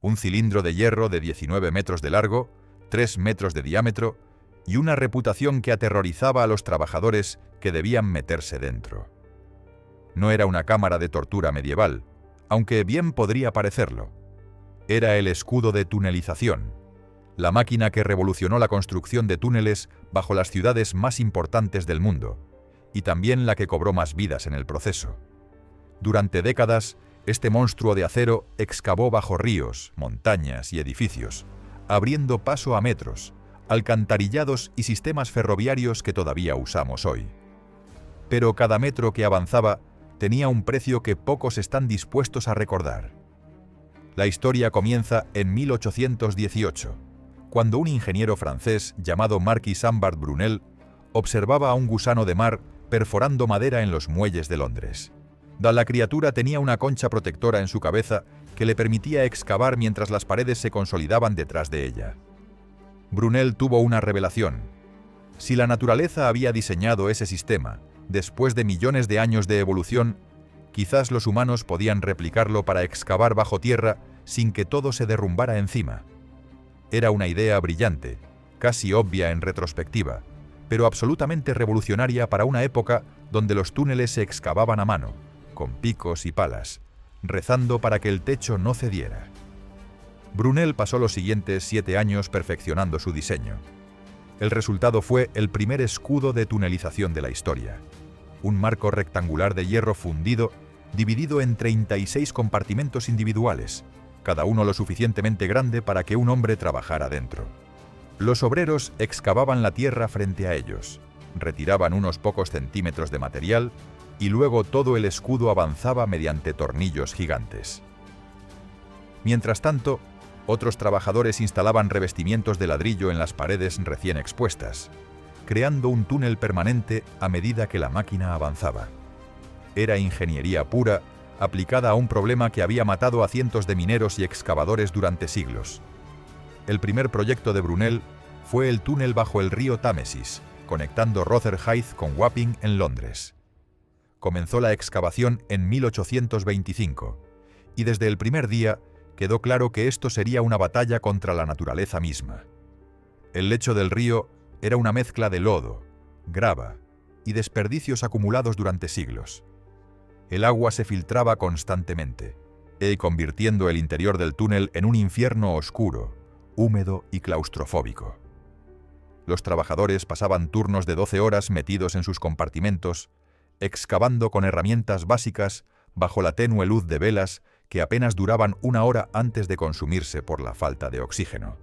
un cilindro de hierro de 19 metros de largo, 3 metros de diámetro y una reputación que aterrorizaba a los trabajadores que debían meterse dentro. No era una cámara de tortura medieval, aunque bien podría parecerlo. Era el escudo de tunelización, la máquina que revolucionó la construcción de túneles bajo las ciudades más importantes del mundo, y también la que cobró más vidas en el proceso. Durante décadas, este monstruo de acero excavó bajo ríos, montañas y edificios, abriendo paso a metros, alcantarillados y sistemas ferroviarios que todavía usamos hoy. Pero cada metro que avanzaba tenía un precio que pocos están dispuestos a recordar. La historia comienza en 1818, cuando un ingeniero francés llamado Marquis Humbert Brunel observaba a un gusano de mar perforando madera en los muelles de Londres. La criatura tenía una concha protectora en su cabeza que le permitía excavar mientras las paredes se consolidaban detrás de ella. Brunel tuvo una revelación. Si la naturaleza había diseñado ese sistema, después de millones de años de evolución, quizás los humanos podían replicarlo para excavar bajo tierra sin que todo se derrumbara encima. Era una idea brillante, casi obvia en retrospectiva, pero absolutamente revolucionaria para una época donde los túneles se excavaban a mano, con picos y palas, rezando para que el techo no cediera. Brunel pasó los siguientes 7 años perfeccionando su diseño. El resultado fue el primer escudo de tunelización de la historia. Un marco rectangular de hierro fundido, dividido en 36 compartimentos individuales, cada uno lo suficientemente grande para que un hombre trabajara dentro. Los obreros excavaban la tierra frente a ellos, retiraban unos pocos centímetros de material y luego todo el escudo avanzaba mediante tornillos gigantes. Mientras tanto, otros trabajadores instalaban revestimientos de ladrillo en las paredes recién expuestas, creando un túnel permanente a medida que la máquina avanzaba. Era ingeniería pura, aplicada a un problema que había matado a cientos de mineros y excavadores durante siglos. El primer proyecto de Brunel fue el túnel bajo el río Támesis, conectando Rotherhithe con Wapping en Londres. Comenzó la excavación en 1825, y desde el primer día quedó claro que esto sería una batalla contra la naturaleza misma. El lecho del río era una mezcla de lodo, grava y desperdicios acumulados durante siglos. El agua se filtraba constantemente, convirtiendo el interior del túnel en un infierno oscuro, húmedo y claustrofóbico. Los trabajadores pasaban turnos de 12 horas metidos en sus compartimentos, excavando con herramientas básicas bajo la tenue luz de velas que apenas duraban 1 hora antes de consumirse por la falta de oxígeno.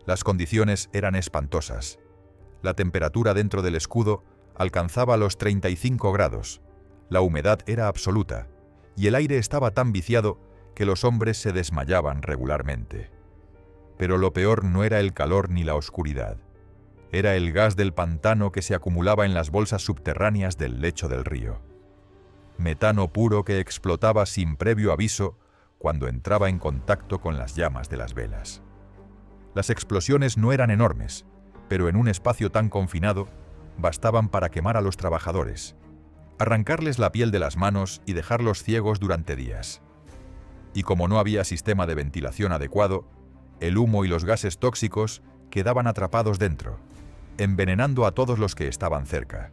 Las condiciones eran espantosas. La temperatura dentro del escudo alcanzaba los 35 grados, la humedad era absoluta, y el aire estaba tan viciado que los hombres se desmayaban regularmente. Pero lo peor no era el calor ni la oscuridad. Era el gas del pantano que se acumulaba en las bolsas subterráneas del lecho del río. Metano puro que explotaba sin previo aviso cuando entraba en contacto con las llamas de las velas. Las explosiones no eran enormes, pero en un espacio tan confinado bastaban para quemar a los trabajadores, arrancarles la piel de las manos y dejarlos ciegos durante días. Y como no había sistema de ventilación adecuado, el humo y los gases tóxicos quedaban atrapados dentro, envenenando a todos los que estaban cerca.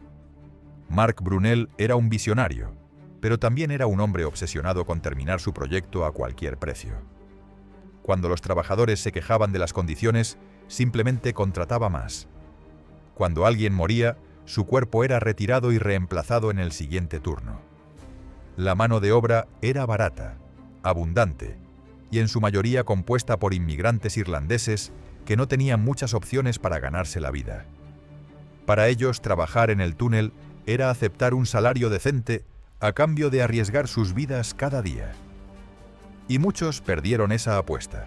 Marc Brunel era un visionario, pero también era un hombre obsesionado con terminar su proyecto a cualquier precio. Cuando los trabajadores se quejaban de las condiciones, simplemente contrataba más. Cuando alguien moría, su cuerpo era retirado y reemplazado en el siguiente turno. La mano de obra era barata, abundante, y en su mayoría compuesta por inmigrantes irlandeses que no tenían muchas opciones para ganarse la vida. Para ellos, trabajar en el túnel era aceptar un salario decente a cambio de arriesgar sus vidas cada día. Y muchos perdieron esa apuesta.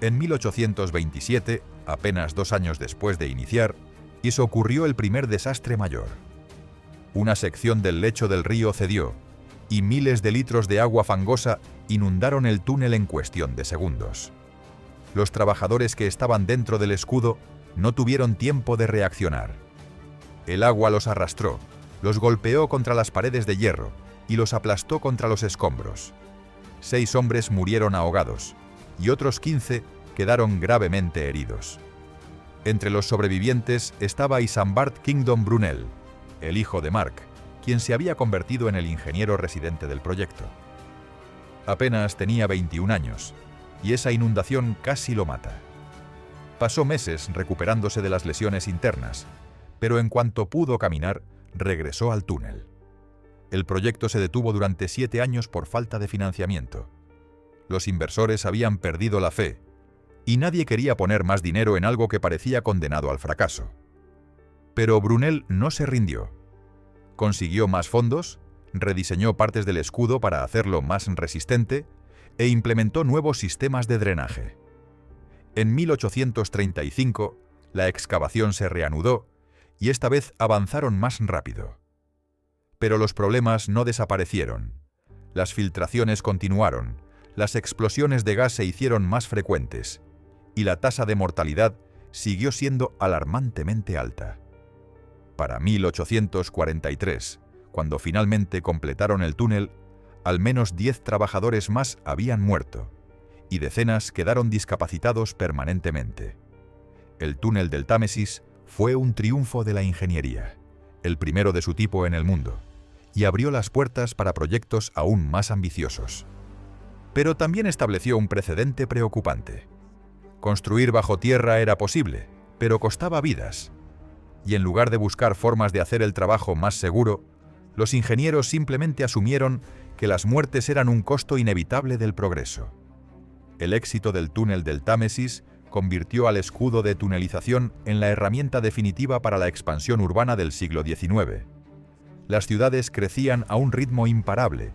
En 1827, apenas 2 años después de iniciar, ocurrió el primer desastre mayor. Una sección del lecho del río cedió, y miles de litros de agua fangosa inundaron el túnel en cuestión de segundos. Los trabajadores que estaban dentro del escudo no tuvieron tiempo de reaccionar. El agua los arrastró, los golpeó contra las paredes de hierro y los aplastó contra los escombros. 6 hombres murieron ahogados, y otros 15 quedaron gravemente heridos. Entre los sobrevivientes estaba Isambard Kingdom Brunel, el hijo de Mark, quien se había convertido en el ingeniero residente del proyecto. Apenas tenía 21 años, y esa inundación casi lo mata. Pasó meses recuperándose de las lesiones internas, pero en cuanto pudo caminar, regresó al túnel. El proyecto se detuvo durante 7 años por falta de financiamiento. Los inversores habían perdido la fe, y nadie quería poner más dinero en algo que parecía condenado al fracaso. Pero Brunel no se rindió. Consiguió más fondos, rediseñó partes del escudo para hacerlo más resistente e implementó nuevos sistemas de drenaje. En 1835, la excavación se reanudó y esta vez avanzaron más rápido. Pero los problemas no desaparecieron. Las filtraciones continuaron, las explosiones de gas se hicieron más frecuentes y la tasa de mortalidad siguió siendo alarmantemente alta. Para 1843, cuando finalmente completaron el túnel, al menos 10 trabajadores más habían muerto y decenas quedaron discapacitados permanentemente. El túnel del Támesis fue un triunfo de la ingeniería, el primero de su tipo en el mundo, y abrió las puertas para proyectos aún más ambiciosos. Pero también estableció un precedente preocupante. Construir bajo tierra era posible, pero costaba vidas. Y en lugar de buscar formas de hacer el trabajo más seguro, los ingenieros simplemente asumieron que las muertes eran un costo inevitable del progreso. El éxito del túnel del Támesis convirtió al escudo de tunelización en la herramienta definitiva para la expansión urbana del siglo XIX. Las ciudades crecían a un ritmo imparable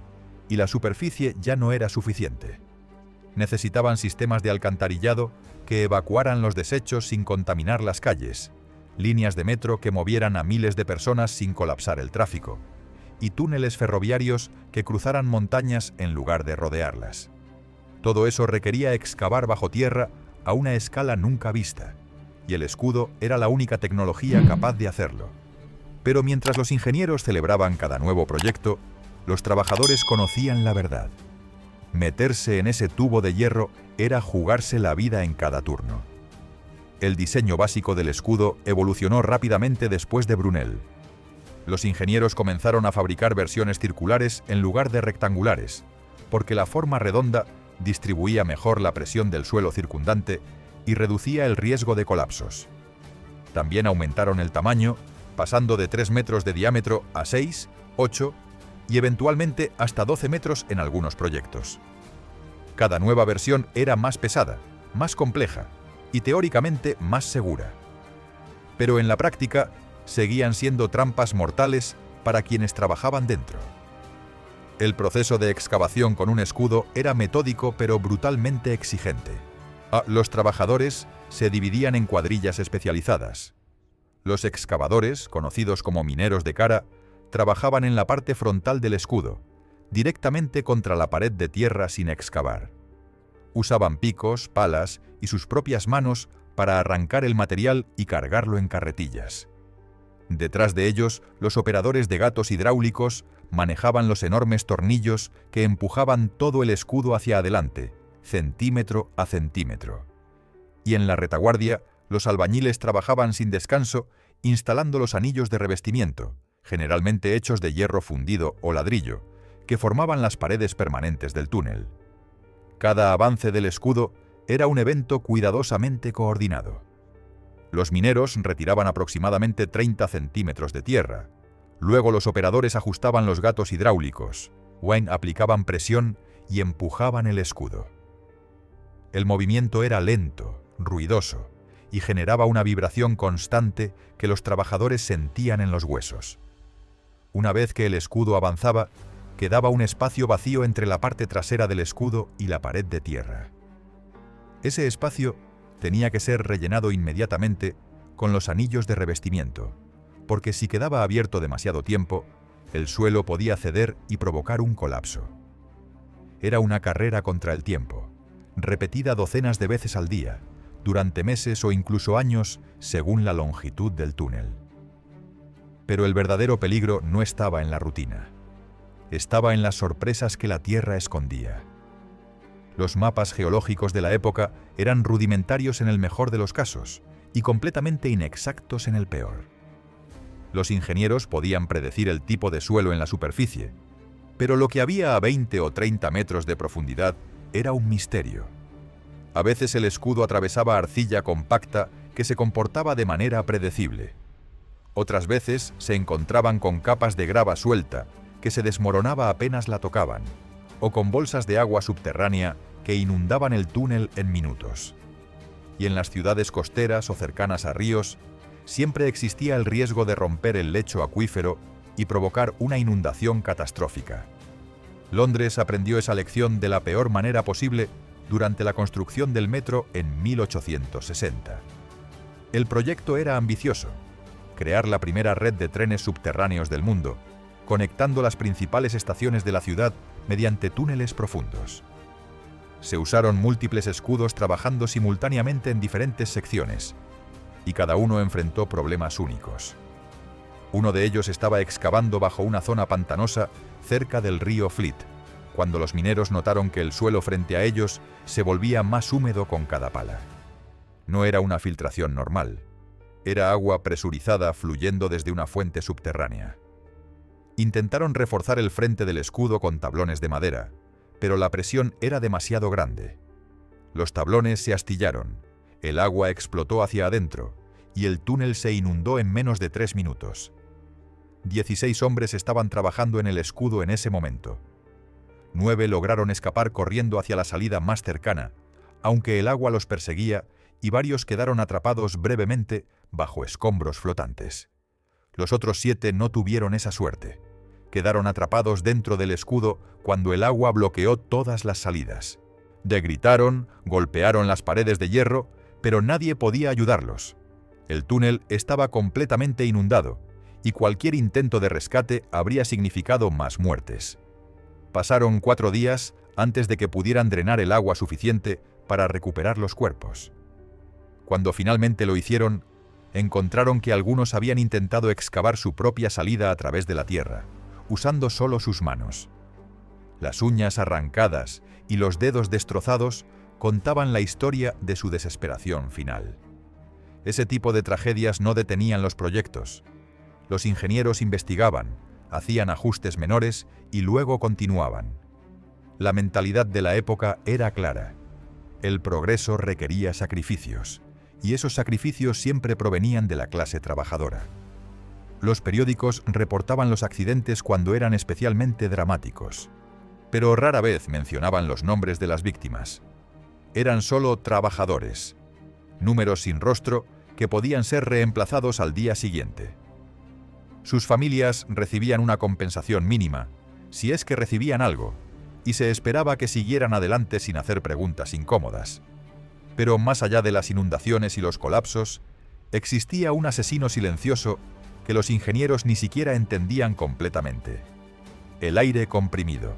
y la superficie ya no era suficiente. Necesitaban sistemas de alcantarillado que evacuaran los desechos sin contaminar las calles, líneas de metro que movieran a miles de personas sin colapsar el tráfico, y túneles ferroviarios que cruzaran montañas en lugar de rodearlas. Todo eso requería excavar bajo tierra a una escala nunca vista, y el escudo era la única tecnología capaz de hacerlo. Pero mientras los ingenieros celebraban cada nuevo proyecto, los trabajadores conocían la verdad. Meterse en ese tubo de hierro era jugarse la vida en cada turno. El diseño básico del escudo evolucionó rápidamente después de Brunel. Los ingenieros comenzaron a fabricar versiones circulares en lugar de rectangulares, porque la forma redonda distribuía mejor la presión del suelo circundante y reducía el riesgo de colapsos. También aumentaron el tamaño, pasando de 3 metros de diámetro a 6, 8 y eventualmente hasta 12 metros en algunos proyectos. Cada nueva versión era más pesada, más compleja y teóricamente más segura. Pero en la práctica seguían siendo trampas mortales para quienes trabajaban dentro. El proceso de excavación con un escudo era metódico pero brutalmente exigente. Los trabajadores se dividían en cuadrillas especializadas. Los excavadores, conocidos como mineros de cara, trabajaban en la parte frontal del escudo, directamente contra la pared de tierra sin excavar. Usaban picos, palas y sus propias manos para arrancar el material y cargarlo en carretillas. Detrás de ellos, los operadores de gatos hidráulicos manejaban los enormes tornillos que empujaban todo el escudo hacia adelante, centímetro a centímetro. Y en la retaguardia, los albañiles trabajaban sin descanso instalando los anillos de revestimiento, generalmente hechos de hierro fundido o ladrillo, que formaban las paredes permanentes del túnel. Cada avance del escudo era un evento cuidadosamente coordinado. Los mineros retiraban aproximadamente 30 centímetros de tierra. Luego los operadores ajustaban los gatos hidráulicos, aplicaban presión y empujaban el escudo. El movimiento era lento, ruidoso, y generaba una vibración constante que los trabajadores sentían en los huesos. Una vez que el escudo avanzaba, quedaba un espacio vacío entre la parte trasera del escudo y la pared de tierra. Ese espacio tenía que ser rellenado inmediatamente con los anillos de revestimiento, porque si quedaba abierto demasiado tiempo, el suelo podía ceder y provocar un colapso. Era una carrera contra el tiempo, repetida docenas de veces al día, durante meses o incluso años, según la longitud del túnel. Pero el verdadero peligro no estaba en la rutina. Estaba en las sorpresas que la tierra escondía. Los mapas geológicos de la época eran rudimentarios en el mejor de los casos y completamente inexactos en el peor. Los ingenieros podían predecir el tipo de suelo en la superficie, pero lo que había a 20 o 30 metros de profundidad era un misterio. A veces el escudo atravesaba arcilla compacta que se comportaba de manera predecible. Otras veces se encontraban con capas de grava suelta que se desmoronaba apenas la tocaban, o con bolsas de agua subterránea que inundaban el túnel en minutos. Y en las ciudades costeras o cercanas a ríos, siempre existía el riesgo de romper el lecho acuífero y provocar una inundación catastrófica. Londres aprendió esa lección de la peor manera posible durante la construcción del metro en 1860. El proyecto era ambicioso: crear la primera red de trenes subterráneos del mundo, conectando las principales estaciones de la ciudad mediante túneles profundos. Se usaron múltiples escudos trabajando simultáneamente en diferentes secciones, y cada uno enfrentó problemas únicos. Uno de ellos estaba excavando bajo una zona pantanosa cerca del río Fleet, cuando los mineros notaron que el suelo frente a ellos se volvía más húmedo con cada pala. No era una filtración normal, era agua presurizada fluyendo desde una fuente subterránea. Intentaron reforzar el frente del escudo con tablones de madera, pero la presión era demasiado grande. Los tablones se astillaron, el agua explotó hacia adentro y el túnel se inundó en menos de 3 minutos. 16 hombres estaban trabajando en el escudo en ese momento. 9 lograron escapar corriendo hacia la salida más cercana, aunque el agua los perseguía y varios quedaron atrapados brevemente bajo escombros flotantes. Los otros 7 no tuvieron esa suerte. Quedaron atrapados dentro del escudo cuando el agua bloqueó todas las salidas. Gritaron, golpearon las paredes de hierro, pero nadie podía ayudarlos. El túnel estaba completamente inundado, y cualquier intento de rescate habría significado más muertes. Pasaron 4 días antes de que pudieran drenar el agua suficiente para recuperar los cuerpos. Cuando finalmente lo hicieron, encontraron que algunos habían intentado excavar su propia salida a través de la tierra, usando solo sus manos. Las uñas arrancadas y los dedos destrozados contaban la historia de su desesperación final. Ese tipo de tragedias no detenían los proyectos. Los ingenieros investigaban, hacían ajustes menores y luego continuaban. La mentalidad de la época era clara. El progreso requería sacrificios, y esos sacrificios siempre provenían de la clase trabajadora. Los periódicos reportaban los accidentes cuando eran especialmente dramáticos, pero rara vez mencionaban los nombres de las víctimas. Eran solo trabajadores, números sin rostro que podían ser reemplazados al día siguiente. Sus familias recibían una compensación mínima, si es que recibían algo, y se esperaba que siguieran adelante sin hacer preguntas incómodas. Pero más allá de las inundaciones y los colapsos, existía un asesino silencioso que los ingenieros ni siquiera entendían completamente: el aire comprimido.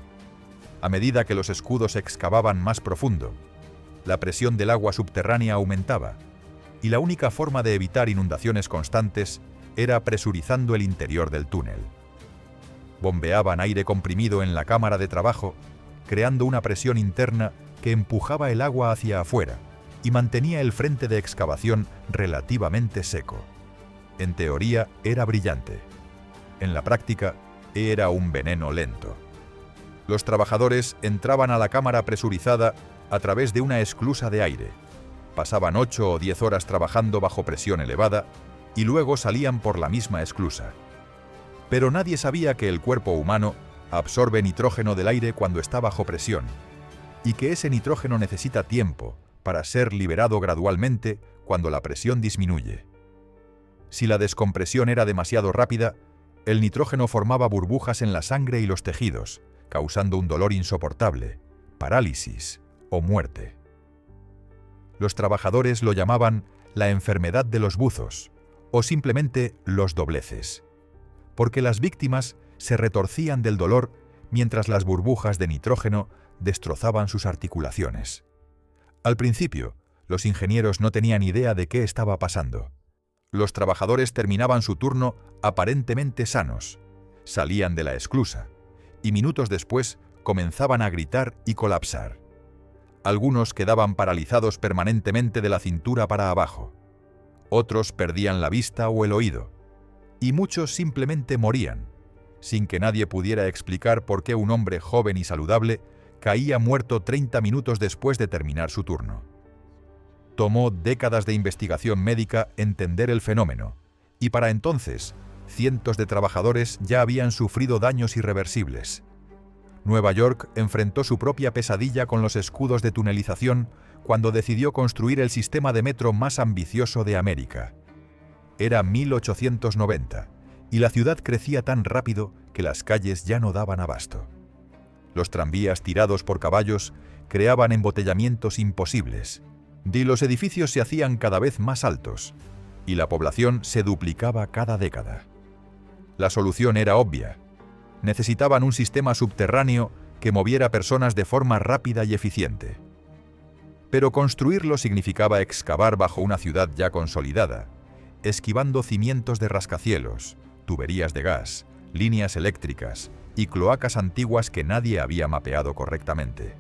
A medida que los escudos excavaban más profundo, la presión del agua subterránea aumentaba, y la única forma de evitar inundaciones constantes era presurizando el interior del túnel. Bombeaban aire comprimido en la cámara de trabajo, creando una presión interna que empujaba el agua hacia afuera y mantenía el frente de excavación relativamente seco. En teoría era brillante. En la práctica era un veneno lento. Los trabajadores entraban a la cámara presurizada a través de una esclusa de aire. Pasaban 8 o 10 horas trabajando bajo presión elevada y luego salían por la misma esclusa. Pero nadie sabía que el cuerpo humano absorbe nitrógeno del aire cuando está bajo presión, y que ese nitrógeno necesita tiempo para ser liberado gradualmente cuando la presión disminuye. Si la descompresión era demasiado rápida, el nitrógeno formaba burbujas en la sangre y los tejidos, causando un dolor insoportable, parálisis o muerte. Los trabajadores lo llamaban la enfermedad de los buzos, o simplemente los dobleces, porque las víctimas se retorcían del dolor mientras las burbujas de nitrógeno destrozaban sus articulaciones. Al principio, los ingenieros no tenían idea de qué estaba pasando. Los trabajadores terminaban su turno aparentemente sanos, salían de la esclusa, y minutos después comenzaban a gritar y colapsar. Algunos quedaban paralizados permanentemente de la cintura para abajo. Otros perdían la vista o el oído. Y muchos simplemente morían, sin que nadie pudiera explicar por qué un hombre joven y saludable caía muerto 30 minutos después de terminar su turno. Tomó décadas de investigación médica entender el fenómeno, y para entonces, cientos de trabajadores ya habían sufrido daños irreversibles. Nueva York enfrentó su propia pesadilla con los escudos de tunelización cuando decidió construir el sistema de metro más ambicioso de América. Era 1890, y la ciudad crecía tan rápido que las calles ya no daban abasto. Los tranvías tirados por caballos creaban embotellamientos imposibles, y los edificios se hacían cada vez más altos, y la población se duplicaba cada década. La solución era obvia. Necesitaban un sistema subterráneo que moviera personas de forma rápida y eficiente. Pero construirlo significaba excavar bajo una ciudad ya consolidada, esquivando cimientos de rascacielos, tuberías de gas, líneas eléctricas y cloacas antiguas que nadie había mapeado correctamente.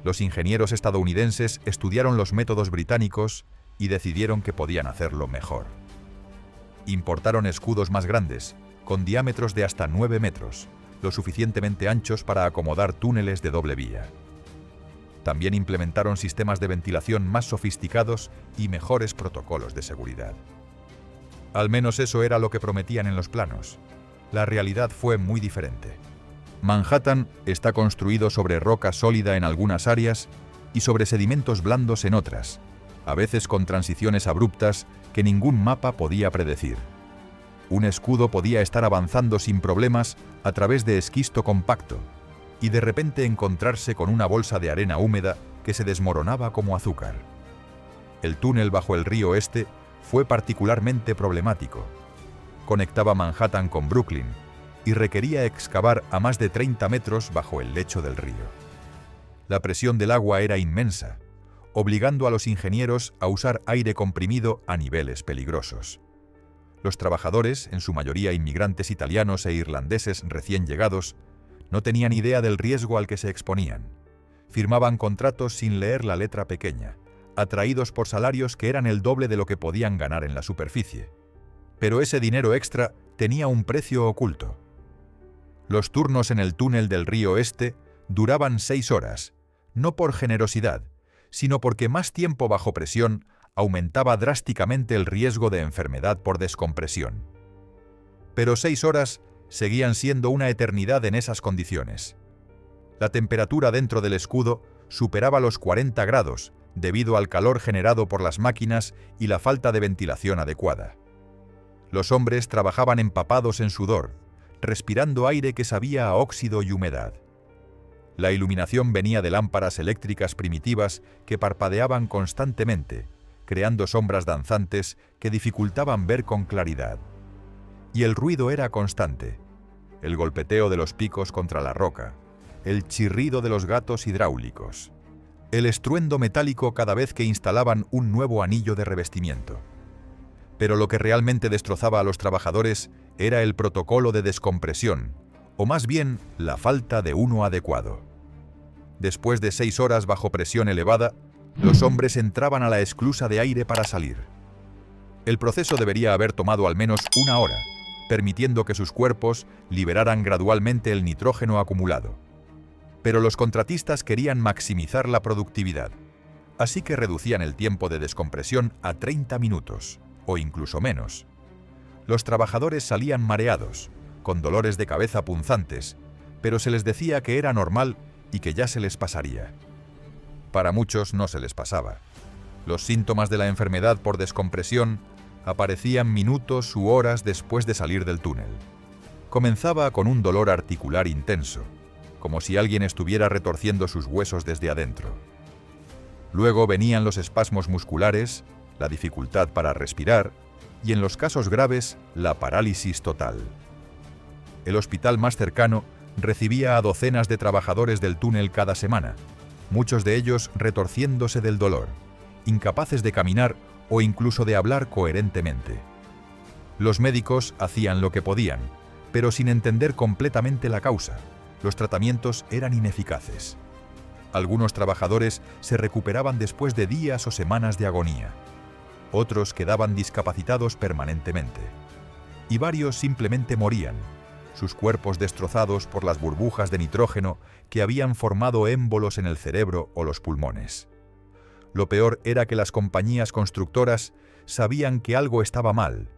Los ingenieros estadounidenses estudiaron los métodos británicos y decidieron que podían hacerlo mejor. Importaron escudos más grandes, con diámetros de hasta 9 metros, lo suficientemente anchos para acomodar túneles de doble vía. También implementaron sistemas de ventilación más sofisticados y mejores protocolos de seguridad. Al menos eso era lo que prometían en los planos. La realidad fue muy diferente. Manhattan está construido sobre roca sólida en algunas áreas y sobre sedimentos blandos en otras, a veces con transiciones abruptas que ningún mapa podía predecir. Un escudo podía estar avanzando sin problemas a través de esquisto compacto y de repente encontrarse con una bolsa de arena húmeda que se desmoronaba como azúcar. El túnel bajo el río Este fue particularmente problemático. Conectaba Manhattan con Brooklyn y requería excavar a más de 30 metros bajo el lecho del río. La presión del agua era inmensa, obligando a los ingenieros a usar aire comprimido a niveles peligrosos. Los trabajadores, en su mayoría inmigrantes italianos e irlandeses recién llegados, no tenían idea del riesgo al que se exponían. Firmaban contratos sin leer la letra pequeña, atraídos por salarios que eran el doble de lo que podían ganar en la superficie. Pero ese dinero extra tenía un precio oculto. Los turnos en el túnel del río Este duraban 6 horas, no por generosidad, sino porque más tiempo bajo presión aumentaba drásticamente el riesgo de enfermedad por descompresión. Pero 6 horas seguían siendo una eternidad en esas condiciones. La temperatura dentro del escudo superaba los 40 grados debido al calor generado por las máquinas y la falta de ventilación adecuada. Los hombres trabajaban empapados en sudor, respirando aire que sabía a óxido y humedad. La iluminación venía de lámparas eléctricas primitivas que parpadeaban constantemente, creando sombras danzantes que dificultaban ver con claridad. Y el ruido era constante: el golpeteo de los picos contra la roca, el chirrido de los gatos hidráulicos, el estruendo metálico cada vez que instalaban un nuevo anillo de revestimiento. Pero lo que realmente destrozaba a los trabajadores era el protocolo de descompresión, o más bien la falta de uno adecuado. Después de 6 horas bajo presión elevada, los hombres entraban a la esclusa de aire para salir. El proceso debería haber tomado al menos 1 hora, permitiendo que sus cuerpos liberaran gradualmente el nitrógeno acumulado. Pero los contratistas querían maximizar la productividad, así que reducían el tiempo de descompresión a 30 minutos, o incluso menos. Los trabajadores salían mareados, con dolores de cabeza punzantes, pero se les decía que era normal y que ya se les pasaría. Para muchos no se les pasaba. Los síntomas de la enfermedad por descompresión aparecían minutos u horas después de salir del túnel. Comenzaba con un dolor articular intenso, como si alguien estuviera retorciendo sus huesos desde adentro. Luego venían los espasmos musculares, la dificultad para respirar y, en los casos graves, la parálisis total. El hospital más cercano recibía a docenas de trabajadores del túnel cada semana, muchos de ellos retorciéndose del dolor, incapaces de caminar o incluso de hablar coherentemente. Los médicos hacían lo que podían, pero sin entender completamente la causa. Los tratamientos eran ineficaces. Algunos trabajadores se recuperaban después de días o semanas de agonía. Otros quedaban discapacitados permanentemente. Y varios simplemente morían, sus cuerpos destrozados por las burbujas de nitrógeno que habían formado émbolos en el cerebro o los pulmones. Lo peor era que las compañías constructoras sabían que algo estaba mal,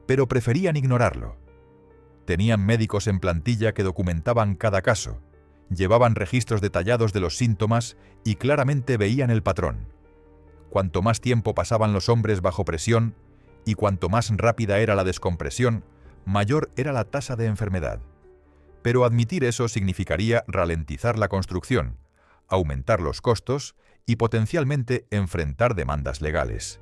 pero preferían ignorarlo. Tenían médicos en plantilla que documentaban cada caso, llevaban registros detallados de los síntomas y claramente veían el patrón. Cuanto más tiempo pasaban los hombres bajo presión y cuanto más rápida era la descompresión, mayor era la tasa de enfermedad. Pero admitir eso significaría ralentizar la construcción, aumentar los costos y potencialmente enfrentar demandas legales.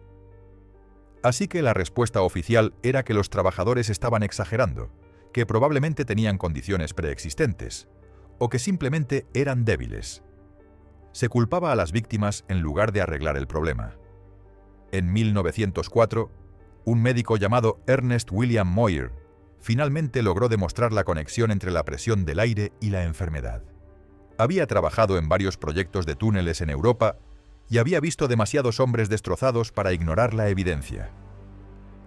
Así que la respuesta oficial era que los trabajadores estaban exagerando, que probablemente tenían condiciones preexistentes, o que simplemente eran débiles. Se culpaba a las víctimas en lugar de arreglar el problema. En 1904, un médico llamado Ernest William Moir finalmente logró demostrar la conexión entre la presión del aire y la enfermedad. Había trabajado en varios proyectos de túneles en Europa y había visto demasiados hombres destrozados para ignorar la evidencia.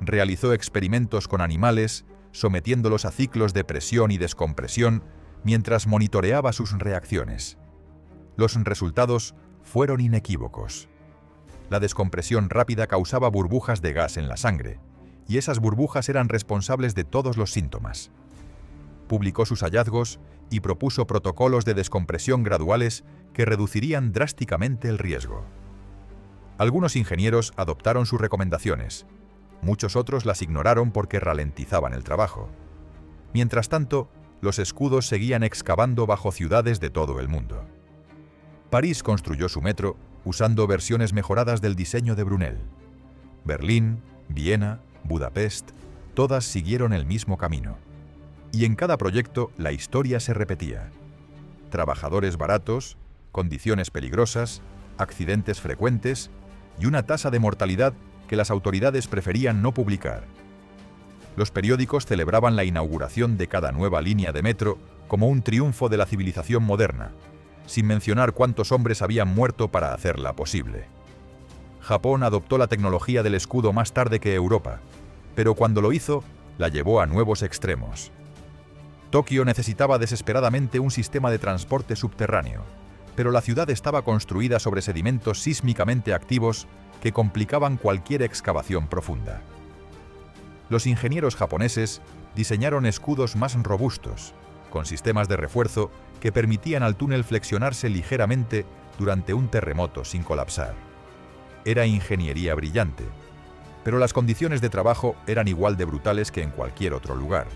Realizó experimentos con animales, sometiéndolos a ciclos de presión y descompresión mientras monitoreaba sus reacciones. Los resultados fueron inequívocos. La descompresión rápida causaba burbujas de gas en la sangre, y esas burbujas eran responsables de todos los síntomas. Publicó sus hallazgos y propuso protocolos de descompresión graduales que reducirían drásticamente el riesgo. Algunos ingenieros adoptaron sus recomendaciones, muchos otros las ignoraron porque ralentizaban el trabajo. Mientras tanto, los escudos seguían excavando bajo ciudades de todo el mundo. París construyó su metro usando versiones mejoradas del diseño de Brunel. Berlín, Viena, Budapest, todas siguieron el mismo camino. Y en cada proyecto la historia se repetía. Trabajadores baratos, condiciones peligrosas, accidentes frecuentes y una tasa de mortalidad que las autoridades preferían no publicar. Los periódicos celebraban la inauguración de cada nueva línea de metro como un triunfo de la civilización moderna, sin mencionar cuántos hombres habían muerto para hacerla posible. Japón adoptó la tecnología del escudo más tarde que Europa, pero cuando lo hizo, la llevó a nuevos extremos. Tokio necesitaba desesperadamente un sistema de transporte subterráneo, pero la ciudad estaba construida sobre sedimentos sísmicamente activos que complicaban cualquier excavación profunda. Los ingenieros japoneses diseñaron escudos más robustos, con sistemas de refuerzo que permitían al túnel flexionarse ligeramente durante un terremoto sin colapsar. Era ingeniería brillante, pero las condiciones de trabajo eran igual de brutales que en cualquier otro lugar.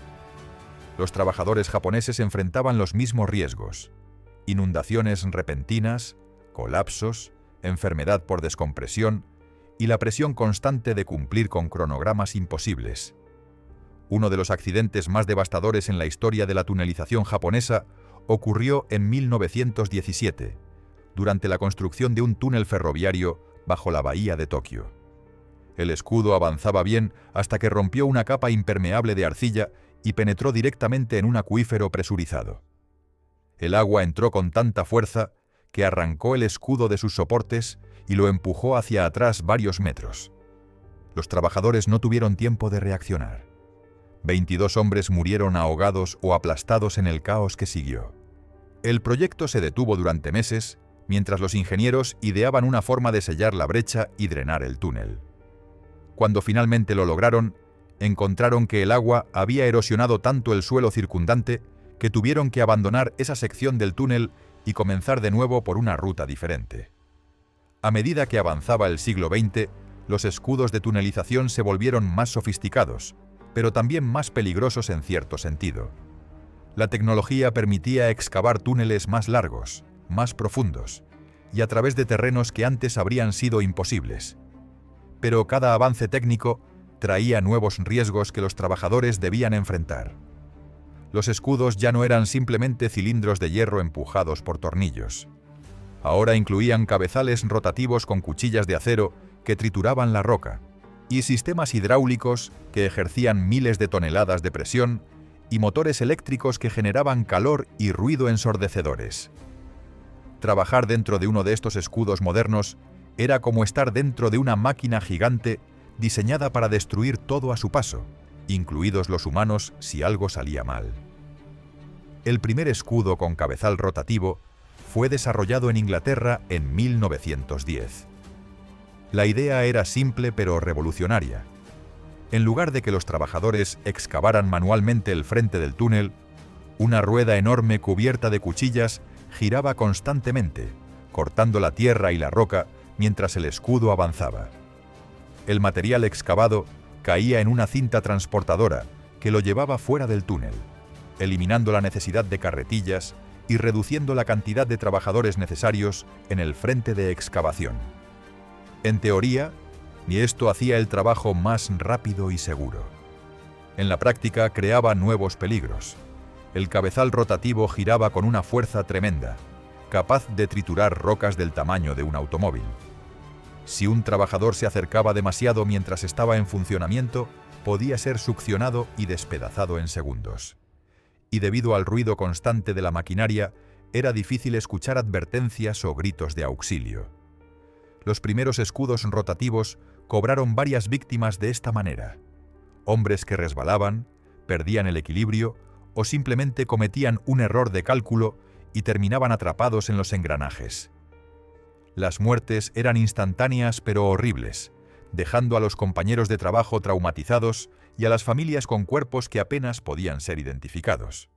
Los trabajadores japoneses enfrentaban los mismos riesgos: inundaciones repentinas, colapsos, enfermedad por descompresión y la presión constante de cumplir con cronogramas imposibles. Uno de los accidentes más devastadores en la historia de la tunelización japonesa ocurrió en 1917, durante la construcción de un túnel ferroviario bajo la bahía de Tokio. El escudo avanzaba bien hasta que rompió una capa impermeable de arcilla y penetró directamente en un acuífero presurizado. El agua entró con tanta fuerza que arrancó el escudo de sus soportes y lo empujó hacia atrás varios metros. Los trabajadores no tuvieron tiempo de reaccionar. 22 hombres murieron ahogados o aplastados en el caos que siguió. El proyecto se detuvo durante meses, mientras los ingenieros ideaban una forma de sellar la brecha y drenar el túnel. Cuando finalmente lo lograron, encontraron que el agua había erosionado tanto el suelo circundante que tuvieron que abandonar esa sección del túnel y comenzar de nuevo por una ruta diferente. A medida que avanzaba el siglo XX, los escudos de tunelización se volvieron más sofisticados, pero también más peligrosos en cierto sentido. La tecnología permitía excavar túneles más largos, más profundos, y a través de terrenos que antes habrían sido imposibles. Pero cada avance técnico traía nuevos riesgos que los trabajadores debían enfrentar. Los escudos ya no eran simplemente cilindros de hierro empujados por tornillos. Ahora incluían cabezales rotativos con cuchillas de acero que trituraban la roca, y sistemas hidráulicos que ejercían miles de toneladas de presión y motores eléctricos que generaban calor y ruido ensordecedores. Trabajar dentro de uno de estos escudos modernos era como estar dentro de una máquina gigante diseñada para destruir todo a su paso, incluidos los humanos si algo salía mal. El primer escudo con cabezal rotativo fue desarrollado en Inglaterra en 1910. La idea era simple pero revolucionaria. En lugar de que los trabajadores excavaran manualmente el frente del túnel, una rueda enorme cubierta de cuchillas giraba constantemente, cortando la tierra y la roca mientras el escudo avanzaba. El material excavado caía en una cinta transportadora que lo llevaba fuera del túnel, eliminando la necesidad de carretillas y reduciendo la cantidad de trabajadores necesarios en el frente de excavación. En teoría, y esto hacía el trabajo más rápido y seguro. En la práctica creaba nuevos peligros. El cabezal rotativo giraba con una fuerza tremenda, capaz de triturar rocas del tamaño de un automóvil. Si un trabajador se acercaba demasiado mientras estaba en funcionamiento, podía ser succionado y despedazado en segundos. Y debido al ruido constante de la maquinaria, era difícil escuchar advertencias o gritos de auxilio. Los primeros escudos rotativos cobraron varias víctimas de esta manera. Hombres que resbalaban, perdían el equilibrio o simplemente cometían un error de cálculo y terminaban atrapados en los engranajes. Las muertes eran instantáneas pero horribles, dejando a los compañeros de trabajo traumatizados y a las familias con cuerpos que apenas podían ser identificados.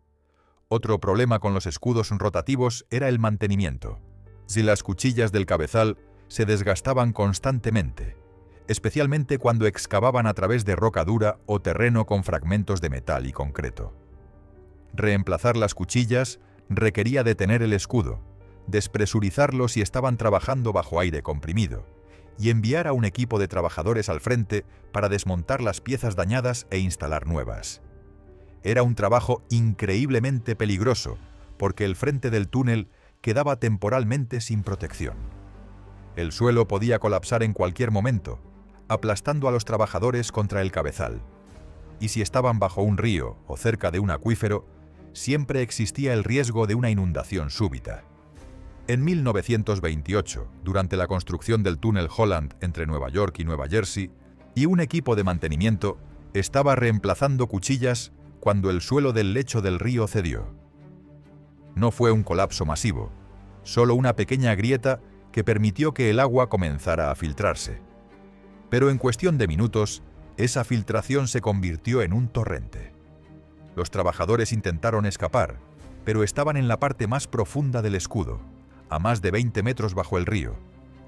Otro problema con los escudos rotativos era el mantenimiento. Si las cuchillas del cabezal se desgastaban constantemente, especialmente cuando excavaban a través de roca dura o terreno con fragmentos de metal y concreto. Reemplazar las cuchillas requería detener el escudo, despresurizarlo si estaban trabajando bajo aire comprimido, y enviar a un equipo de trabajadores al frente para desmontar las piezas dañadas e instalar nuevas. Era un trabajo increíblemente peligroso, porque el frente del túnel quedaba temporalmente sin protección. El suelo podía colapsar en cualquier momento, aplastando a los trabajadores contra el cabezal. Y si estaban bajo un río o cerca de un acuífero, siempre existía el riesgo de una inundación súbita. En 1928, durante la construcción del túnel Holland entre Nueva York y Nueva Jersey, y un equipo de mantenimiento estaba reemplazando cuchillas cuando el suelo del lecho del río cedió. No fue un colapso masivo, solo una pequeña grieta que permitió que el agua comenzara a filtrarse. Pero en cuestión de minutos, esa filtración se convirtió en un torrente. Los trabajadores intentaron escapar, pero estaban en la parte más profunda del escudo, a más de 20 metros bajo el río,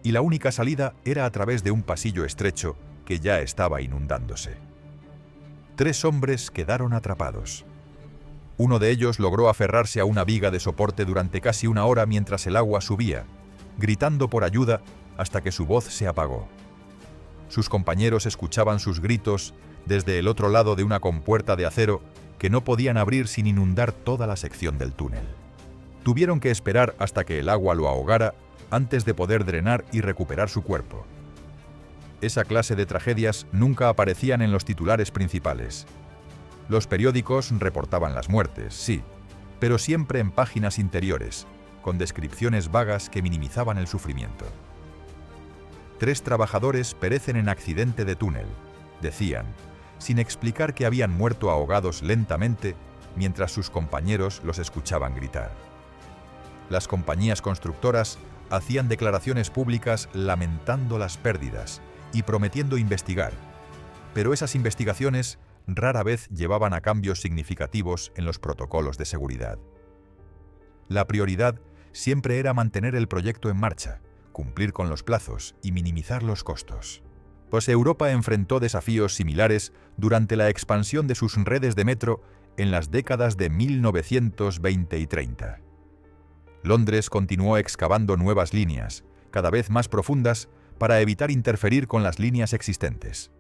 y la única salida era a través de un pasillo estrecho que ya estaba inundándose. 3 hombres quedaron atrapados. Uno de ellos logró aferrarse a una viga de soporte durante casi una hora mientras el agua subía, gritando por ayuda hasta que su voz se apagó. Sus compañeros escuchaban sus gritos desde el otro lado de una compuerta de acero que no podían abrir sin inundar toda la sección del túnel. Tuvieron que esperar hasta que el agua lo ahogara antes de poder drenar y recuperar su cuerpo. Esa clase de tragedias nunca aparecían en los titulares principales. Los periódicos reportaban las muertes, sí, pero siempre en páginas interiores, con descripciones vagas que minimizaban el sufrimiento. 3 trabajadores perecen en accidente de túnel, decían, sin explicar que habían muerto ahogados lentamente mientras sus compañeros los escuchaban gritar. Las compañías constructoras hacían declaraciones públicas lamentando las pérdidas y prometiendo investigar, pero esas investigaciones rara vez llevaban a cambios significativos en los protocolos de seguridad. La prioridad siempre era mantener el proyecto en marcha, cumplir con los plazos y minimizar los costos. Pues Europa enfrentó desafíos similares durante la expansión de sus redes de metro en las décadas de 1920 y 30. Londres continuó excavando nuevas líneas, cada vez más profundas, para evitar interferir con las líneas existentes.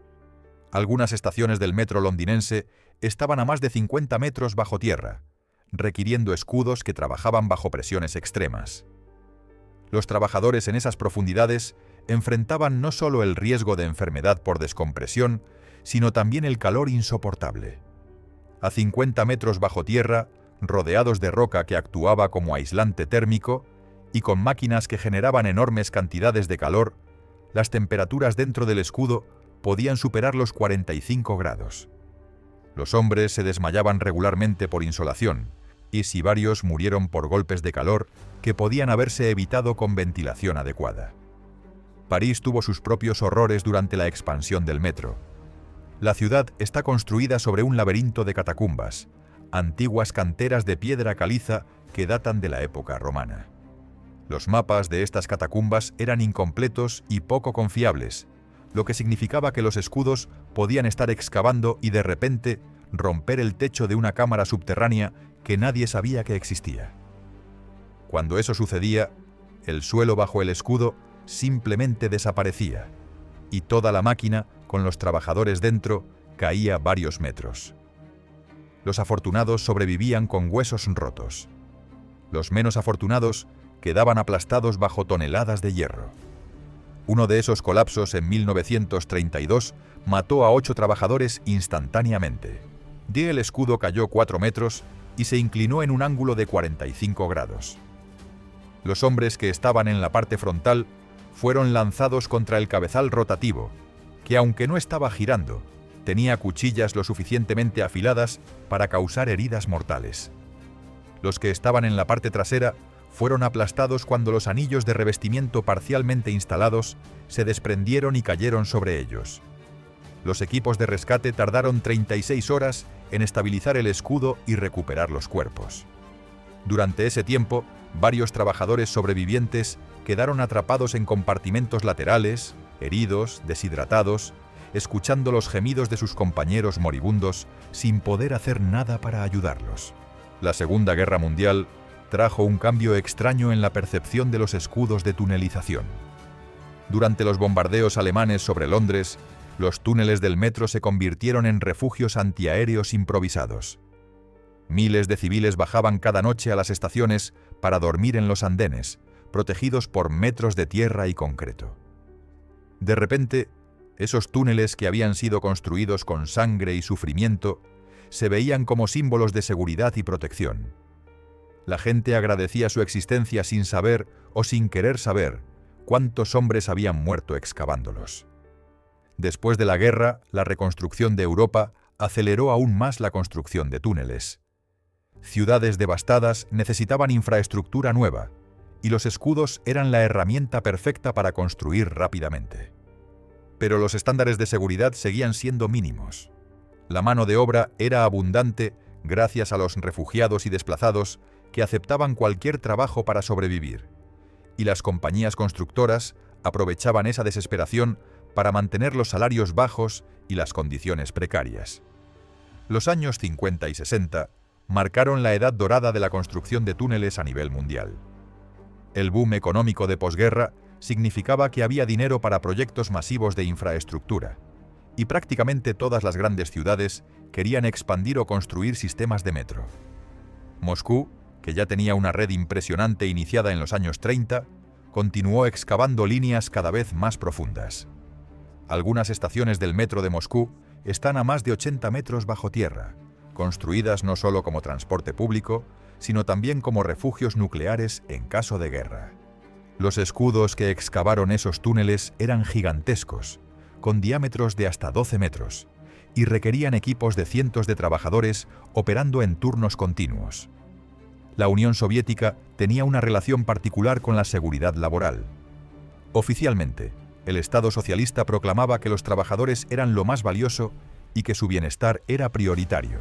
Algunas estaciones del metro londinense estaban a más de 50 metros bajo tierra, requiriendo escudos que trabajaban bajo presiones extremas. Los trabajadores en esas profundidades enfrentaban no solo el riesgo de enfermedad por descompresión, sino también el calor insoportable. A 50 metros bajo tierra, rodeados de roca que actuaba como aislante térmico, y con máquinas que generaban enormes cantidades de calor, las temperaturas dentro del escudo podían superar los 45 grados. Los hombres se desmayaban regularmente por insolación, y si varios murieron por golpes de calor que podían haberse evitado con ventilación adecuada. París tuvo sus propios horrores durante la expansión del metro. La ciudad está construida sobre un laberinto de catacumbas, antiguas canteras de piedra caliza que datan de la época romana. Los mapas de estas catacumbas eran incompletos y poco confiables, lo que significaba que los escudos podían estar excavando y de repente romper el techo de una cámara subterránea que nadie sabía que existía. Cuando eso sucedía, el suelo bajo el escudo simplemente desaparecía, y toda la máquina, con los trabajadores dentro, caía varios metros. Los afortunados sobrevivían con huesos rotos. Los menos afortunados quedaban aplastados bajo toneladas de hierro. Uno de esos colapsos en 1932 mató a 8 trabajadores instantáneamente. El escudo cayó 4 metros y se inclinó en un ángulo de 45 grados. Los hombres que estaban en la parte frontal fueron lanzados contra el cabezal rotativo, que aunque no estaba girando, tenía cuchillas lo suficientemente afiladas para causar heridas mortales. Los que estaban en la parte trasera fueron aplastados cuando los anillos de revestimiento parcialmente instalados se desprendieron y cayeron sobre ellos. Los equipos de rescate tardaron 36 horas en estabilizar el escudo y recuperar los cuerpos. Durante ese tiempo, varios trabajadores sobrevivientes quedaron atrapados en compartimentos laterales, heridos, deshidratados, escuchando los gemidos de sus compañeros moribundos sin poder hacer nada para ayudarlos. La Segunda Guerra Mundial trajo un cambio extraño en la percepción de los escudos de tunelización. Durante los bombardeos alemanes sobre Londres, los túneles del metro se convirtieron en refugios antiaéreos improvisados. Miles de civiles bajaban cada noche a las estaciones para dormir en los andenes, protegidos por metros de tierra y concreto. De repente, esos túneles que habían sido construidos con sangre y sufrimiento se veían como símbolos de seguridad y protección. La gente agradecía su existencia sin saber o sin querer saber cuántos hombres habían muerto excavándolos. Después de la guerra, la reconstrucción de Europa aceleró aún más la construcción de túneles. Ciudades devastadas necesitaban infraestructura nueva, y los escudos eran la herramienta perfecta para construir rápidamente. Pero los estándares de seguridad seguían siendo mínimos. La mano de obra era abundante gracias a los refugiados y desplazados que aceptaban cualquier trabajo para sobrevivir, y las compañías constructoras aprovechaban esa desesperación para mantener los salarios bajos y las condiciones precarias. Los años 50 y 60 marcaron la edad dorada de la construcción de túneles a nivel mundial. El boom económico de posguerra significaba que había dinero para proyectos masivos de infraestructura, y prácticamente todas las grandes ciudades querían expandir o construir sistemas de metro. Moscú, que ya tenía una red impresionante iniciada en los años 30, continuó excavando líneas cada vez más profundas. Algunas estaciones del metro de Moscú están a más de 80 metros bajo tierra, construidas no solo como transporte público, sino también como refugios nucleares en caso de guerra. Los escudos que excavaron esos túneles eran gigantescos, con diámetros de hasta 12 metros, y requerían equipos de cientos de trabajadores operando en turnos continuos. La Unión Soviética tenía una relación particular con la seguridad laboral. Oficialmente, el Estado socialista proclamaba que los trabajadores eran lo más valioso y que su bienestar era prioritario.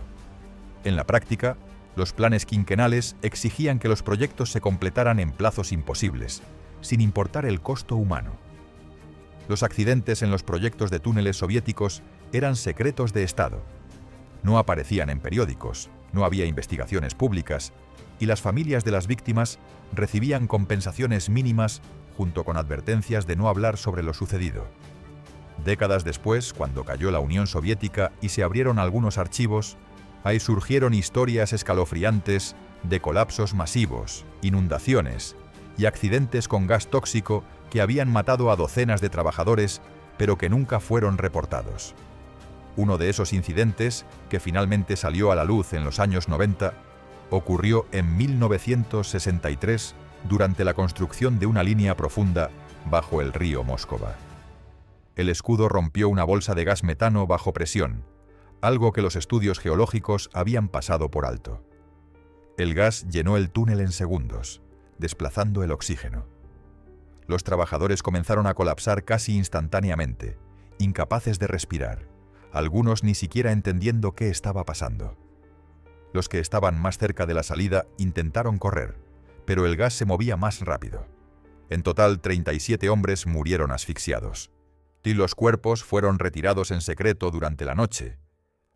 En la práctica, los planes quinquenales exigían que los proyectos se completaran en plazos imposibles, sin importar el costo humano. Los accidentes en los proyectos de túneles soviéticos eran secretos de Estado. No aparecían en periódicos, no había investigaciones públicas, y las familias de las víctimas recibían compensaciones mínimas junto con advertencias de no hablar sobre lo sucedido. Décadas después, cuando cayó la Unión Soviética y se abrieron algunos archivos, ahí surgieron historias escalofriantes de colapsos masivos, inundaciones y accidentes con gas tóxico que habían matado a docenas de trabajadores, pero que nunca fueron reportados. Uno de esos incidentes, que finalmente salió a la luz en los años 90, ocurrió en 1963 durante la construcción de una línea profunda bajo el río Móskova. El escudo rompió una bolsa de gas metano bajo presión, algo que los estudios geológicos habían pasado por alto. El gas llenó el túnel en segundos, desplazando el oxígeno. Los trabajadores comenzaron a colapsar casi instantáneamente, incapaces de respirar, algunos ni siquiera entendiendo qué estaba pasando. Los que estaban más cerca de la salida intentaron correr, pero el gas se movía más rápido. En total, 37 hombres murieron asfixiados. Y los cuerpos fueron retirados en secreto durante la noche.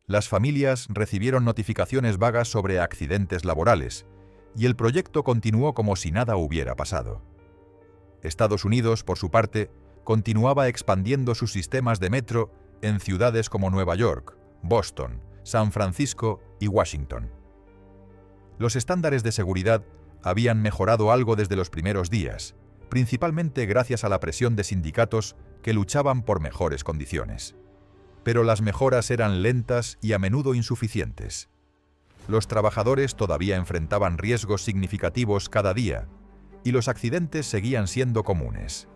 Las familias recibieron notificaciones vagas sobre accidentes laborales, y el proyecto continuó como si nada hubiera pasado. Estados Unidos, por su parte, continuaba expandiendo sus sistemas de metro en ciudades como Nueva York, Boston, San Francisco y Washington. Los estándares de seguridad habían mejorado algo desde los primeros días, principalmente gracias a la presión de sindicatos que luchaban por mejores condiciones. Pero las mejoras eran lentas y a menudo insuficientes. Los trabajadores todavía enfrentaban riesgos significativos cada día, y los accidentes seguían siendo comunes.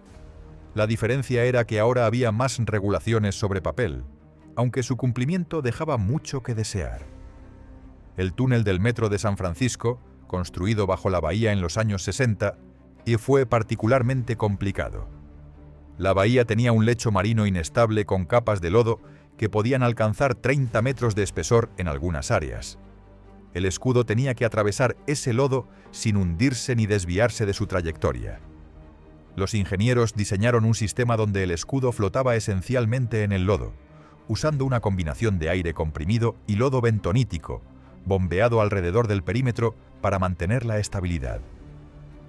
La diferencia era que ahora había más regulaciones sobre papel, aunque su cumplimiento dejaba mucho que desear. El túnel del metro de San Francisco, construido bajo la bahía en los años 60, y fue particularmente complicado. La bahía tenía un lecho marino inestable con capas de lodo que podían alcanzar 30 metros de espesor en algunas áreas. El escudo tenía que atravesar ese lodo sin hundirse ni desviarse de su trayectoria. Los ingenieros diseñaron un sistema donde el escudo flotaba esencialmente en el lodo, usando una combinación de aire comprimido y lodo bentonítico, bombeado alrededor del perímetro para mantener la estabilidad.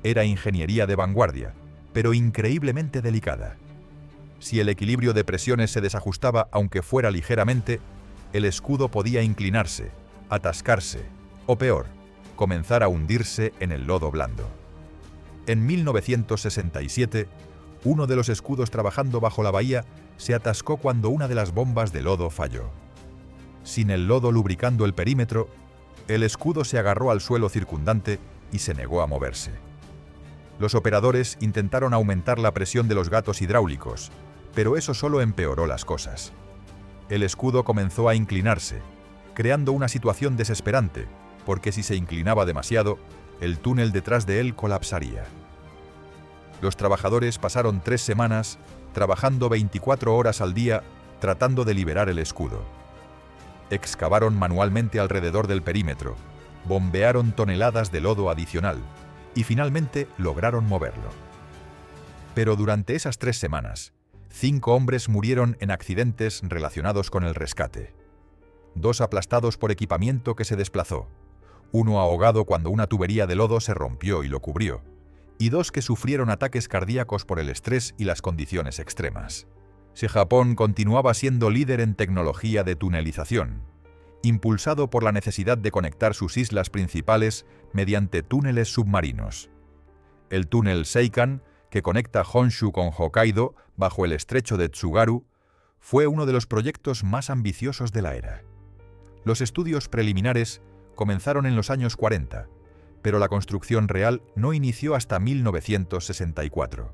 Era ingeniería de vanguardia, pero increíblemente delicada. Si el equilibrio de presiones se desajustaba aunque fuera ligeramente, el escudo podía inclinarse, atascarse, o peor, comenzar a hundirse en el lodo blando. En 1967, uno de los escudos trabajando bajo la bahía se atascó cuando una de las bombas de lodo falló. Sin el lodo lubricando el perímetro, el escudo se agarró al suelo circundante y se negó a moverse. Los operadores intentaron aumentar la presión de los gatos hidráulicos, pero eso solo empeoró las cosas. El escudo comenzó a inclinarse, creando una situación desesperante, porque si se inclinaba demasiado, el túnel detrás de él colapsaría. Los trabajadores pasaron 3 semanas trabajando 24 horas al día tratando de liberar el escudo. Excavaron manualmente alrededor del perímetro, bombearon toneladas de lodo adicional y finalmente lograron moverlo. Pero durante esas 3 semanas, 5 hombres murieron en accidentes relacionados con el rescate. 2 aplastados por equipamiento que se desplazó, 1 ahogado cuando una tubería de lodo se rompió y lo cubrió, y 2 que sufrieron ataques cardíacos por el estrés y las condiciones extremas. Si Japón continuaba siendo líder en tecnología de tunelización, impulsado por la necesidad de conectar sus islas principales mediante túneles submarinos. El túnel Seikan, que conecta Honshu con Hokkaido bajo el estrecho de Tsugaru, fue uno de los proyectos más ambiciosos de la era. Los estudios preliminares comenzaron en los años 40, pero la construcción real no inició hasta 1964.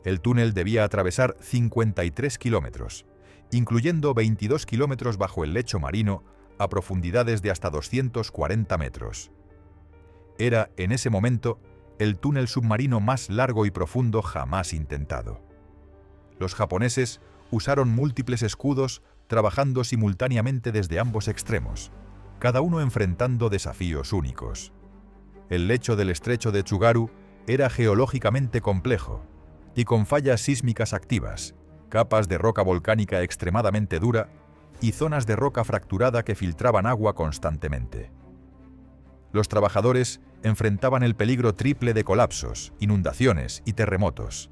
El túnel debía atravesar 53 kilómetros, incluyendo 22 kilómetros bajo el lecho marino a profundidades de hasta 240 metros. Era, en ese momento, el túnel submarino más largo y profundo jamás intentado. Los japoneses usaron múltiples escudos trabajando simultáneamente desde ambos extremos, cada uno enfrentando desafíos únicos. El lecho del estrecho de Tsugaru era geológicamente complejo y con fallas sísmicas activas, capas de roca volcánica extremadamente dura y zonas de roca fracturada que filtraban agua constantemente. Los trabajadores enfrentaban el peligro triple de colapsos, inundaciones y terremotos.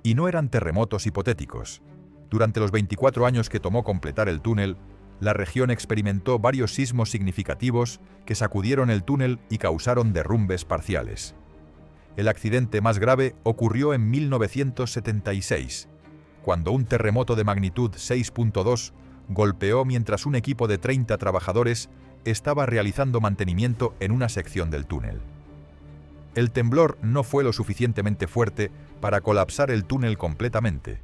Y no eran terremotos hipotéticos. Durante los 24 años que tomó completar el túnel, la región experimentó varios sismos significativos que sacudieron el túnel y causaron derrumbes parciales. El accidente más grave ocurrió en 1976, cuando un terremoto de magnitud 6.2 golpeó mientras un equipo de 30 trabajadores estaba realizando mantenimiento en una sección del túnel. El temblor no fue lo suficientemente fuerte para colapsar el túnel completamente,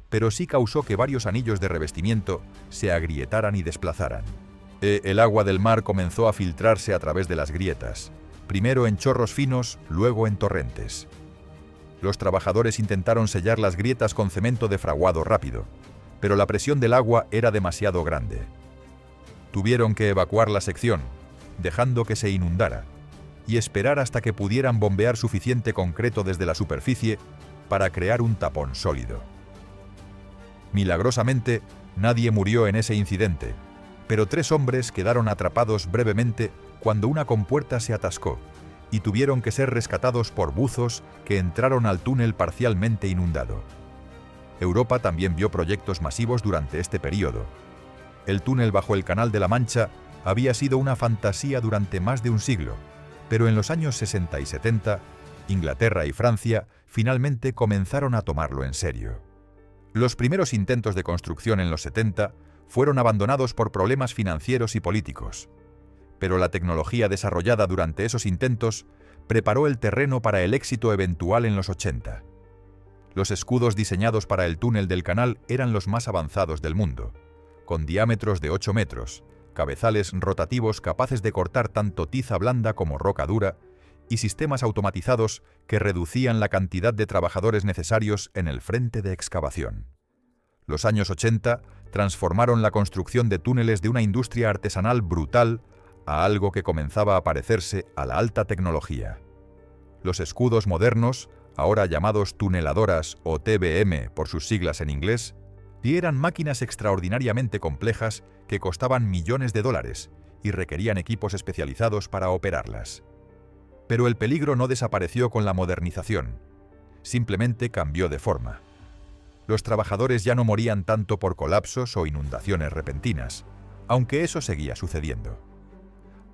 pero sí causó que varios anillos de revestimiento se agrietaran y desplazaran. El agua del mar comenzó a filtrarse a través de las grietas, primero en chorros finos, luego en torrentes. Los trabajadores intentaron sellar las grietas con cemento de fraguado rápido, pero la presión del agua era demasiado grande. Tuvieron que evacuar la sección, dejando que se inundara, y esperar hasta que pudieran bombear suficiente concreto desde la superficie para crear un tapón sólido. Milagrosamente, nadie murió en ese incidente, pero 3 hombres quedaron atrapados brevemente cuando una compuerta se atascó y tuvieron que ser rescatados por buzos que entraron al túnel parcialmente inundado. Europa también vio proyectos masivos durante este periodo. El túnel bajo el Canal de la Mancha había sido una fantasía durante más de un siglo, pero en los años 60 y 70, Inglaterra y Francia finalmente comenzaron a tomarlo en serio. Los primeros intentos de construcción en los 70 fueron abandonados por problemas financieros y políticos, pero la tecnología desarrollada durante esos intentos preparó el terreno para el éxito eventual en los 80. Los escudos diseñados para el túnel del canal eran los más avanzados del mundo, con diámetros de 8 metros, cabezales rotativos capaces de cortar tanto tiza blanda como roca dura, y sistemas automatizados que reducían la cantidad de trabajadores necesarios en el frente de excavación. Los años 80 transformaron la construcción de túneles de una industria artesanal brutal a algo que comenzaba a parecerse a la alta tecnología. Los escudos modernos, ahora llamados tuneladoras o TBM por sus siglas en inglés, eran máquinas extraordinariamente complejas que costaban millones de dólares y requerían equipos especializados para operarlas. Pero el peligro no desapareció con la modernización, simplemente cambió de forma. Los trabajadores ya no morían tanto por colapsos o inundaciones repentinas, aunque eso seguía sucediendo.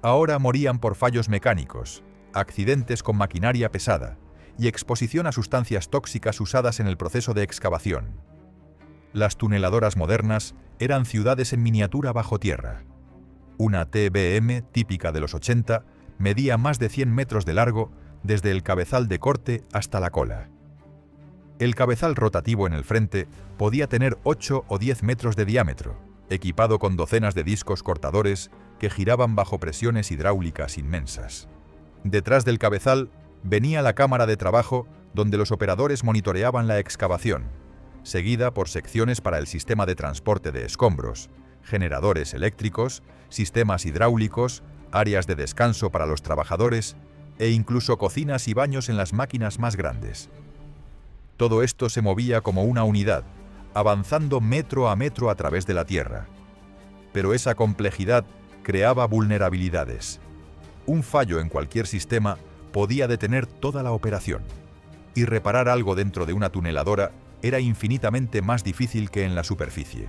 Ahora morían por fallos mecánicos, accidentes con maquinaria pesada y exposición a sustancias tóxicas usadas en el proceso de excavación. Las tuneladoras modernas eran ciudades en miniatura bajo tierra. Una TBM típica de los 80 medía más de 100 metros de largo desde el cabezal de corte hasta la cola. El cabezal rotativo en el frente podía tener 8 o 10 metros de diámetro, equipado con docenas de discos cortadores que giraban bajo presiones hidráulicas inmensas. Detrás del cabezal venía la cámara de trabajo donde los operadores monitoreaban la excavación, seguida por secciones para el sistema de transporte de escombros, generadores eléctricos, sistemas hidráulicos, áreas de descanso para los trabajadores e incluso cocinas y baños en las máquinas más grandes. Todo esto se movía como una unidad, avanzando metro a metro a través de la tierra. Pero esa complejidad creaba vulnerabilidades. Un fallo en cualquier sistema podía detener toda la operación, y reparar algo dentro de una tuneladora era infinitamente más difícil que en la superficie.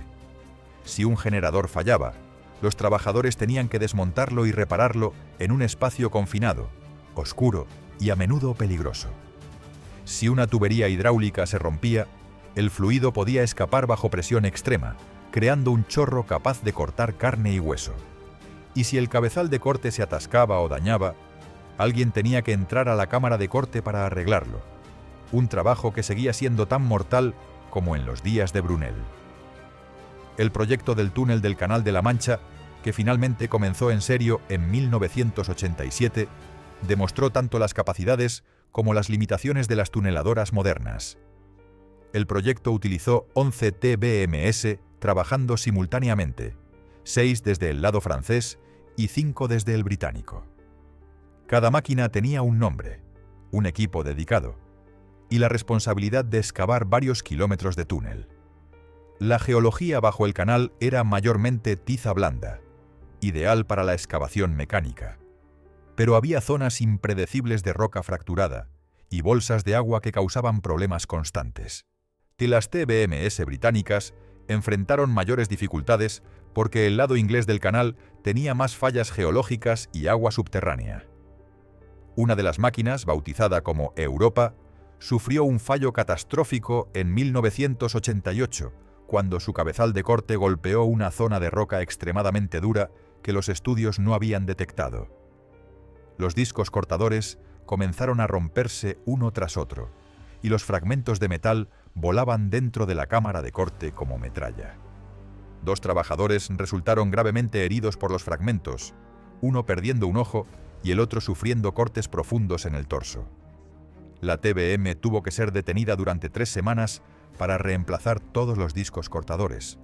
Si un generador fallaba, los trabajadores tenían que desmontarlo y repararlo en un espacio confinado, oscuro y a menudo peligroso. Si una tubería hidráulica se rompía, el fluido podía escapar bajo presión extrema, creando un chorro capaz de cortar carne y hueso. Y si el cabezal de corte se atascaba o dañaba, alguien tenía que entrar a la cámara de corte para arreglarlo. Un trabajo que seguía siendo tan mortal como en los días de Brunel. El proyecto del túnel del Canal de la Mancha, que finalmente comenzó en serio en 1987, demostró tanto las capacidades como las limitaciones de las tuneladoras modernas. El proyecto utilizó 11 TBMS trabajando simultáneamente, 6 desde el lado francés y 5 desde el británico. Cada máquina tenía un nombre, un equipo dedicado, y la responsabilidad de excavar varios kilómetros de túnel. La geología bajo el canal era mayormente tiza blanda, ideal para la excavación mecánica. Pero había zonas impredecibles de roca fracturada y bolsas de agua que causaban problemas constantes. Y las TBMS británicas enfrentaron mayores dificultades porque el lado inglés del canal tenía más fallas geológicas y agua subterránea. Una de las máquinas, bautizada como Europa, sufrió un fallo catastrófico en 1988, cuando su cabezal de corte golpeó una zona de roca extremadamente dura que los estudios no habían detectado. Los discos cortadores comenzaron a romperse uno tras otro, y los fragmentos de metal volaban dentro de la cámara de corte como metralla. 2 trabajadores resultaron gravemente heridos por los fragmentos, uno perdiendo un ojo y el otro sufriendo cortes profundos en el torso. La TBM tuvo que ser detenida durante 3 semanas para reemplazar todos los discos cortadores,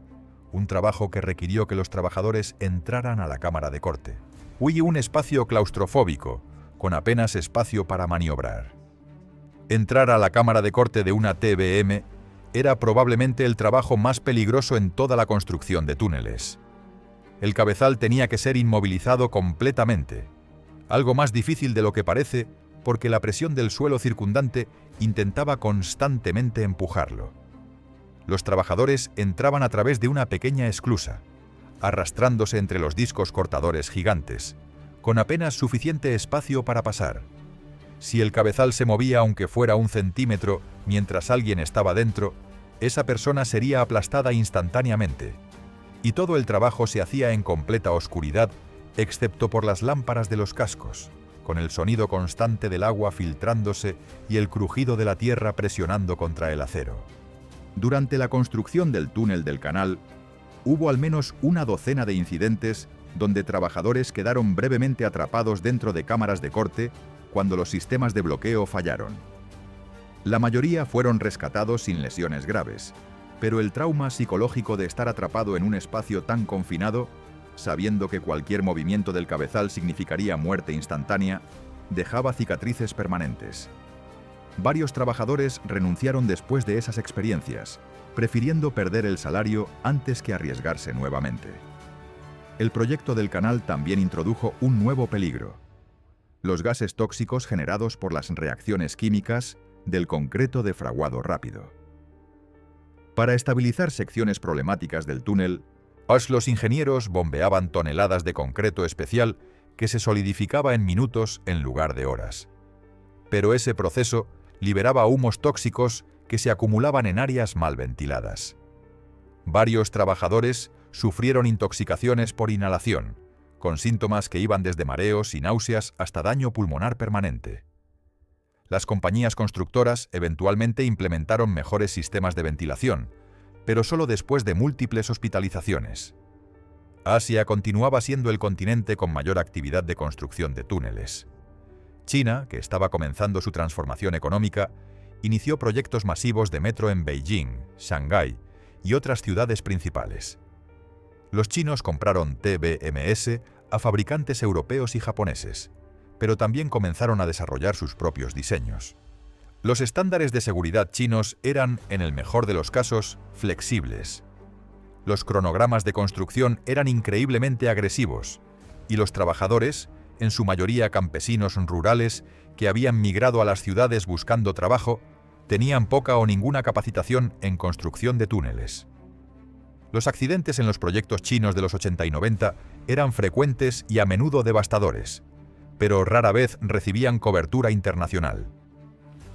un trabajo que requirió que los trabajadores entraran a la cámara de corte. Hubo un espacio claustrofóbico, con apenas espacio para maniobrar. Entrar a la cámara de corte de una TBM era probablemente el trabajo más peligroso en toda la construcción de túneles. El cabezal tenía que ser inmovilizado completamente, algo más difícil de lo que parece porque la presión del suelo circundante intentaba constantemente empujarlo. Los trabajadores entraban a través de una pequeña esclusa, arrastrándose entre los discos cortadores gigantes, con apenas suficiente espacio para pasar. Si el cabezal se movía aunque fuera 1 centímetro mientras alguien estaba dentro, esa persona sería aplastada instantáneamente. Y todo el trabajo se hacía en completa oscuridad, excepto por las lámparas de los cascos, con el sonido constante del agua filtrándose y el crujido de la tierra presionando contra el acero. Durante la construcción del túnel del canal, hubo al menos una docena de incidentes donde trabajadores quedaron brevemente atrapados dentro de cámaras de corte cuando los sistemas de bloqueo fallaron. La mayoría fueron rescatados sin lesiones graves, pero el trauma psicológico de estar atrapado en un espacio tan confinado, sabiendo que cualquier movimiento del cabezal significaría muerte instantánea, dejaba cicatrices permanentes. Varios trabajadores renunciaron después de esas experiencias, prefiriendo perder el salario antes que arriesgarse nuevamente. El proyecto del canal también introdujo un nuevo peligro: los gases tóxicos generados por las reacciones químicas del concreto de fraguado rápido. Para estabilizar secciones problemáticas del túnel, los ingenieros bombeaban toneladas de concreto especial que se solidificaba en minutos en lugar de horas. Pero ese proceso liberaba humos tóxicos que se acumulaban en áreas mal ventiladas. Varios trabajadores sufrieron intoxicaciones por inhalación, con síntomas que iban desde mareos y náuseas hasta daño pulmonar permanente. Las compañías constructoras eventualmente implementaron mejores sistemas de ventilación, pero solo después de múltiples hospitalizaciones. Asia continuaba siendo el continente con mayor actividad de construcción de túneles. China, que estaba comenzando su transformación económica, inició proyectos masivos de metro en Beijing, Shanghái y otras ciudades principales. Los chinos compraron TBMS a fabricantes europeos y japoneses, pero también comenzaron a desarrollar sus propios diseños. Los estándares de seguridad chinos eran, en el mejor de los casos, flexibles. Los cronogramas de construcción eran increíblemente agresivos, y los trabajadores, en su mayoría campesinos rurales que habían migrado a las ciudades buscando trabajo, tenían poca o ninguna capacitación en construcción de túneles. Los accidentes en los proyectos chinos de los 80 y 90 eran frecuentes y a menudo devastadores, pero rara vez recibían cobertura internacional.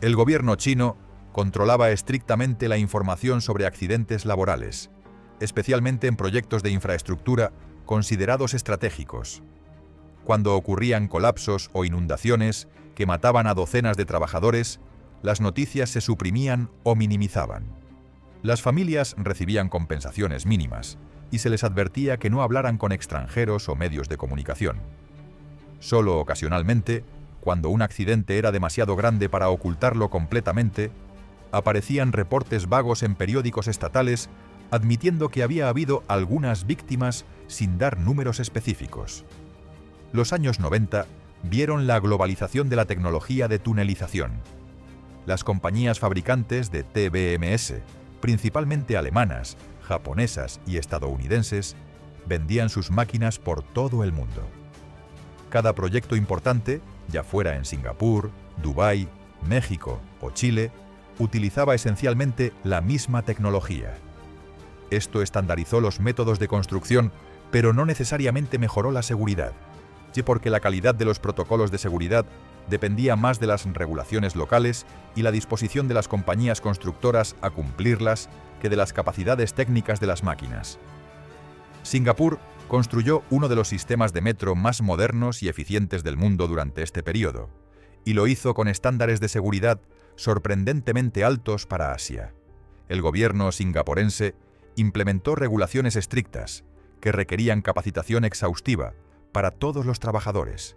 El gobierno chino controlaba estrictamente la información sobre accidentes laborales, especialmente en proyectos de infraestructura considerados estratégicos. Cuando ocurrían colapsos o inundaciones que mataban a docenas de trabajadores, las noticias se suprimían o minimizaban. Las familias recibían compensaciones mínimas y se les advertía que no hablaran con extranjeros o medios de comunicación. Solo ocasionalmente, cuando un accidente era demasiado grande para ocultarlo completamente, aparecían reportes vagos en periódicos estatales admitiendo que había habido algunas víctimas sin dar números específicos. Los años 90 vieron la globalización de la tecnología de tunelización. Las compañías fabricantes de TBMS, principalmente alemanas, japonesas y estadounidenses, vendían sus máquinas por todo el mundo. Cada proyecto importante, ya fuera en Singapur, Dubái, México o Chile, utilizaba esencialmente la misma tecnología. Esto estandarizó los métodos de construcción, pero no necesariamente mejoró la seguridad, porque la calidad de los protocolos de seguridad dependía más de las regulaciones locales y la disposición de las compañías constructoras a cumplirlas que de las capacidades técnicas de las máquinas. Singapur construyó uno de los sistemas de metro más modernos y eficientes del mundo durante este periodo, y lo hizo con estándares de seguridad sorprendentemente altos para Asia. El gobierno singapurense implementó regulaciones estrictas que requerían capacitación exhaustiva para todos los trabajadores,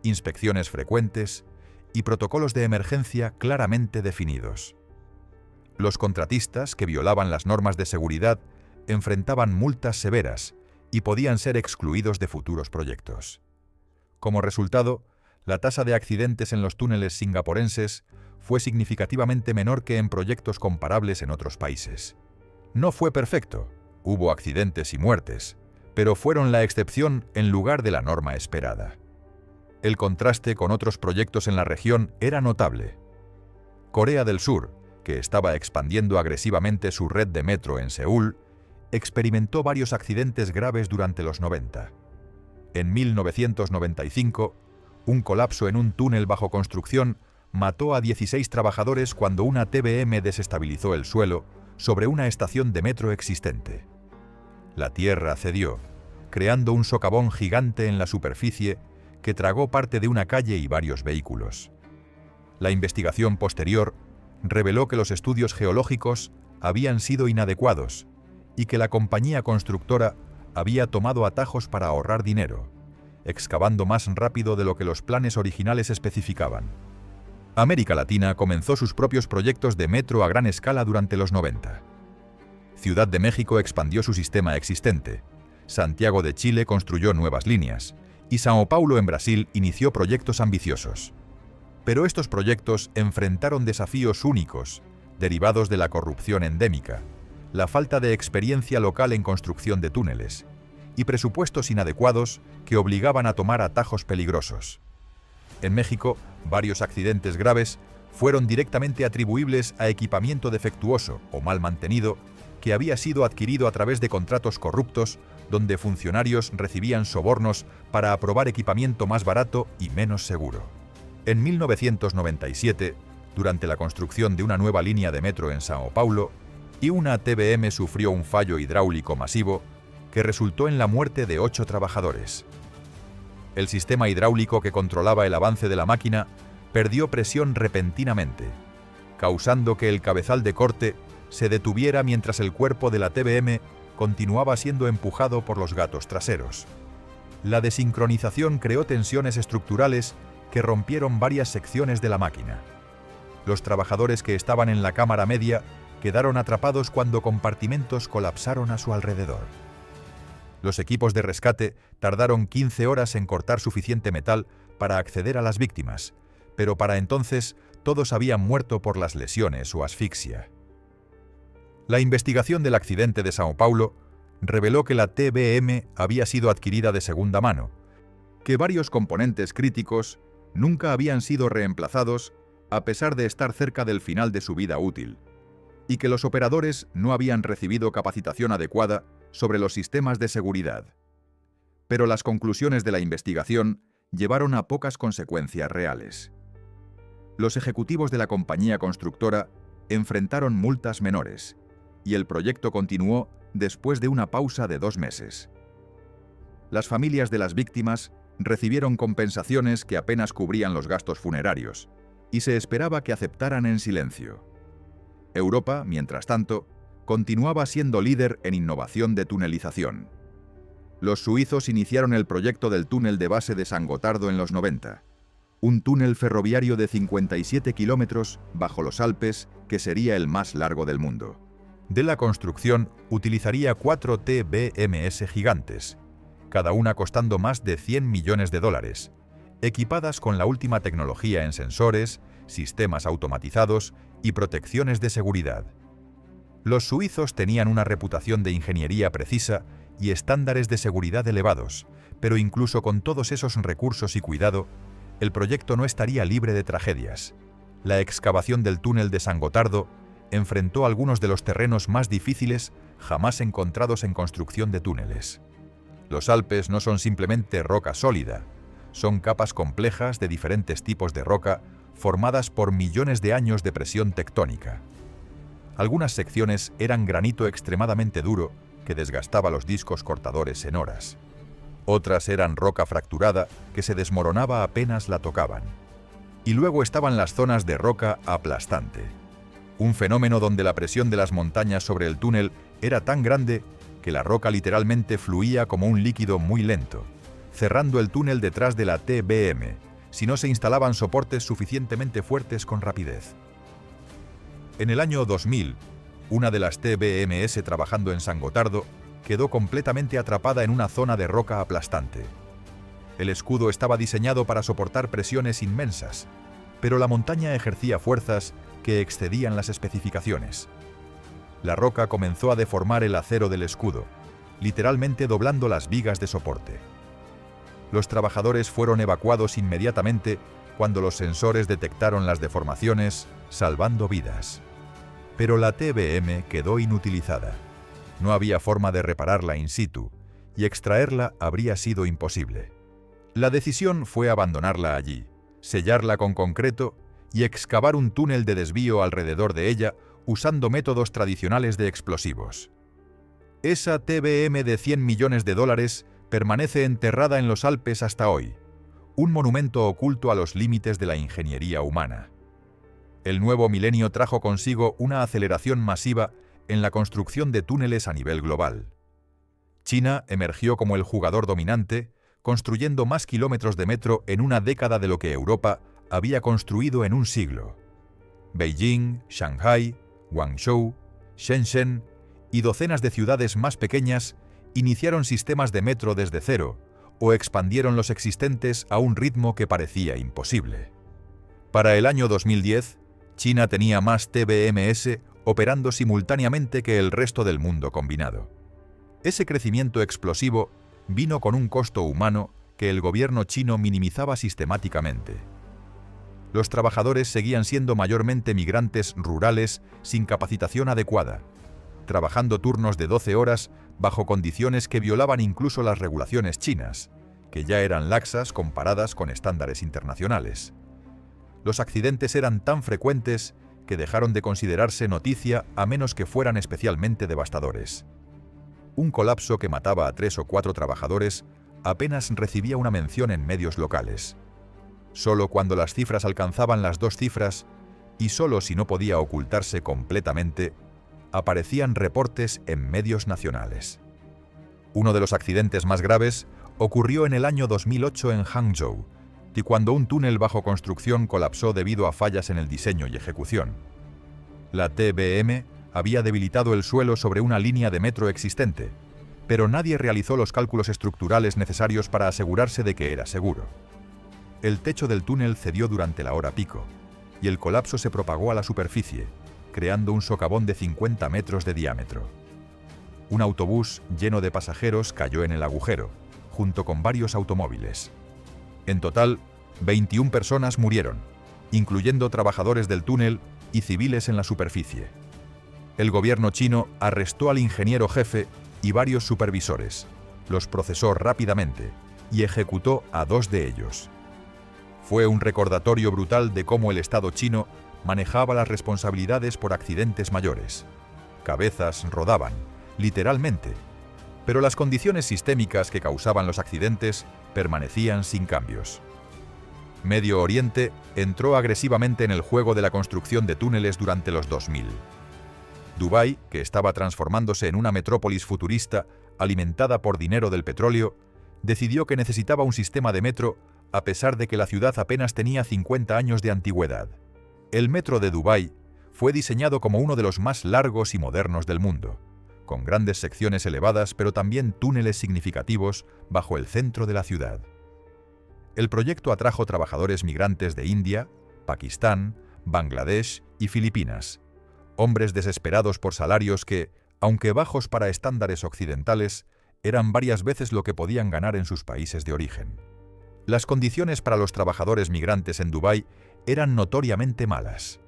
inspecciones frecuentes y protocolos de emergencia claramente definidos. Los contratistas que violaban las normas de seguridad enfrentaban multas severas y podían ser excluidos de futuros proyectos. Como resultado, la tasa de accidentes en los túneles singapurenses fue significativamente menor que en proyectos comparables en otros países. No fue perfecto, hubo accidentes y muertes, pero fueron la excepción en lugar de la norma esperada. El contraste con otros proyectos en la región era notable. Corea del Sur, que estaba expandiendo agresivamente su red de metro en Seúl, experimentó varios accidentes graves durante los 90. En 1995, un colapso en un túnel bajo construcción mató a 16 trabajadores cuando una TBM desestabilizó el suelo sobre una estación de metro existente. La tierra cedió, creando un socavón gigante en la superficie que tragó parte de una calle y varios vehículos. La investigación posterior reveló que los estudios geológicos habían sido inadecuados y que la compañía constructora había tomado atajos para ahorrar dinero, excavando más rápido de lo que los planes originales especificaban. América Latina comenzó sus propios proyectos de metro a gran escala durante los 90. Ciudad de México expandió su sistema existente, Santiago de Chile construyó nuevas líneas, y São Paulo en Brasil inició proyectos ambiciosos. Pero estos proyectos enfrentaron desafíos únicos, derivados de la corrupción endémica, la falta de experiencia local en construcción de túneles, y presupuestos inadecuados que obligaban a tomar atajos peligrosos. En México, varios accidentes graves fueron directamente atribuibles a equipamiento defectuoso o mal mantenido que había sido adquirido a través de contratos corruptos donde funcionarios recibían sobornos para aprobar equipamiento más barato y menos seguro. En 1997, durante la construcción de una nueva línea de metro en São Paulo, y una TBM sufrió un fallo hidráulico masivo que resultó en la muerte de 8 trabajadores. El sistema hidráulico que controlaba el avance de la máquina perdió presión repentinamente, causando que el cabezal de corte se detuviera mientras el cuerpo de la TBM continuaba siendo empujado por los gatos traseros. La desincronización creó tensiones estructurales que rompieron varias secciones de la máquina. Los trabajadores que estaban en la cámara media quedaron atrapados cuando compartimentos colapsaron a su alrededor. Los equipos de rescate tardaron 15 horas en cortar suficiente metal para acceder a las víctimas, pero para entonces todos habían muerto por las lesiones o asfixia. La investigación del accidente de São Paulo reveló que la TBM había sido adquirida de segunda mano, que varios componentes críticos nunca habían sido reemplazados a pesar de estar cerca del final de su vida útil, y que los operadores no habían recibido capacitación adecuada sobre los sistemas de seguridad. Pero las conclusiones de la investigación llevaron a pocas consecuencias reales. Los ejecutivos de la compañía constructora enfrentaron multas menores, y el proyecto continuó después de una pausa de 2 meses. Las familias de las víctimas recibieron compensaciones que apenas cubrían los gastos funerarios, y se esperaba que aceptaran en silencio. Europa, mientras tanto, continuaba siendo líder en innovación de tunelización. Los suizos iniciaron el proyecto del túnel de base de San Gotardo en los 90, un túnel ferroviario de 57 kilómetros bajo los Alpes que sería el más largo del mundo. De la construcción utilizaría 4 TBMS gigantes, cada una costando más de $100 millones, equipadas con la última tecnología en sensores, sistemas automatizados y protecciones de seguridad. Los suizos tenían una reputación de ingeniería precisa y estándares de seguridad elevados, pero incluso con todos esos recursos y cuidado, el proyecto no estaría libre de tragedias. La excavación del túnel de San Gotardo enfrentó algunos de los terrenos más difíciles jamás encontrados en construcción de túneles. Los Alpes no son simplemente roca sólida, son capas complejas de diferentes tipos de roca formadas por millones de años de presión tectónica. Algunas secciones eran granito extremadamente duro que desgastaba los discos cortadores en horas. Otras eran roca fracturada que se desmoronaba apenas la tocaban. Y luego estaban las zonas de roca aplastante. Un fenómeno donde la presión de las montañas sobre el túnel era tan grande que la roca literalmente fluía como un líquido muy lento, cerrando el túnel detrás de la TBM, si no se instalaban soportes suficientemente fuertes con rapidez. En el año 2000, una de las TBMS trabajando en San Gotardo quedó completamente atrapada en una zona de roca aplastante. El escudo estaba diseñado para soportar presiones inmensas, pero la montaña ejercía fuerzas que excedían las especificaciones. La roca comenzó a deformar el acero del escudo, literalmente doblando las vigas de soporte. Los trabajadores fueron evacuados inmediatamente cuando los sensores detectaron las deformaciones, salvando vidas. Pero la TBM quedó inutilizada. No había forma de repararla in situ, y extraerla habría sido imposible. La decisión fue abandonarla allí, sellarla con concreto y excavar un túnel de desvío alrededor de ella usando métodos tradicionales de explosivos. Esa TBM de $100 millones permanece enterrada en los Alpes hasta hoy, un monumento oculto a los límites de la ingeniería humana. El nuevo milenio trajo consigo una aceleración masiva en la construcción de túneles a nivel global. China emergió como el jugador dominante, construyendo más kilómetros de metro en una década de lo que Europa había construido en un siglo. Beijing, Shanghái, Guangzhou, Shenzhen y docenas de ciudades más pequeñas iniciaron sistemas de metro desde cero o expandieron los existentes a un ritmo que parecía imposible. Para el año 2010, China tenía más TBMS operando simultáneamente que el resto del mundo combinado. Ese crecimiento explosivo vino con un costo humano que el gobierno chino minimizaba sistemáticamente. Los trabajadores seguían siendo mayormente migrantes rurales sin capacitación adecuada, trabajando turnos de 12 horas bajo condiciones que violaban incluso las regulaciones chinas, que ya eran laxas comparadas con estándares internacionales. Los accidentes eran tan frecuentes que dejaron de considerarse noticia a menos que fueran especialmente devastadores. Un colapso que mataba a 3 o 4 trabajadores apenas recibía una mención en medios locales. Solo cuando las cifras alcanzaban las 2 cifras, y solo si no podía ocultarse completamente, aparecían reportes en medios nacionales. Uno de los accidentes más graves ocurrió en el año 2008 en Hangzhou, y cuando un túnel bajo construcción colapsó debido a fallas en el diseño y ejecución. La TBM había debilitado el suelo sobre una línea de metro existente, pero nadie realizó los cálculos estructurales necesarios para asegurarse de que era seguro. El techo del túnel cedió durante la hora pico, y el colapso se propagó a la superficie, creando un socavón de 50 metros de diámetro. Un autobús lleno de pasajeros cayó en el agujero, junto con varios automóviles. En total, 21 personas murieron, incluyendo trabajadores del túnel y civiles en la superficie. El gobierno chino arrestó al ingeniero jefe y varios supervisores, los procesó rápidamente y ejecutó a 2 de ellos. Fue un recordatorio brutal de cómo el Estado chino manejaba las responsabilidades por accidentes mayores. Cabezas rodaban, literalmente, pero las condiciones sistémicas que causaban los accidentes permanecían sin cambios. Medio Oriente entró agresivamente en el juego de la construcción de túneles durante los 2000. Dubái, que estaba transformándose en una metrópolis futurista alimentada por dinero del petróleo, decidió que necesitaba un sistema de metro a pesar de que la ciudad apenas tenía 50 años de antigüedad. El metro de Dubái fue diseñado como uno de los más largos y modernos del mundo, con grandes secciones elevadas pero también túneles significativos bajo el centro de la ciudad. El proyecto atrajo trabajadores migrantes de India, Pakistán, Bangladesh y Filipinas, hombres desesperados por salarios que, aunque bajos para estándares occidentales, eran varias veces lo que podían ganar en sus países de origen. Las condiciones para los trabajadores migrantes en Dubái eran notoriamente malas.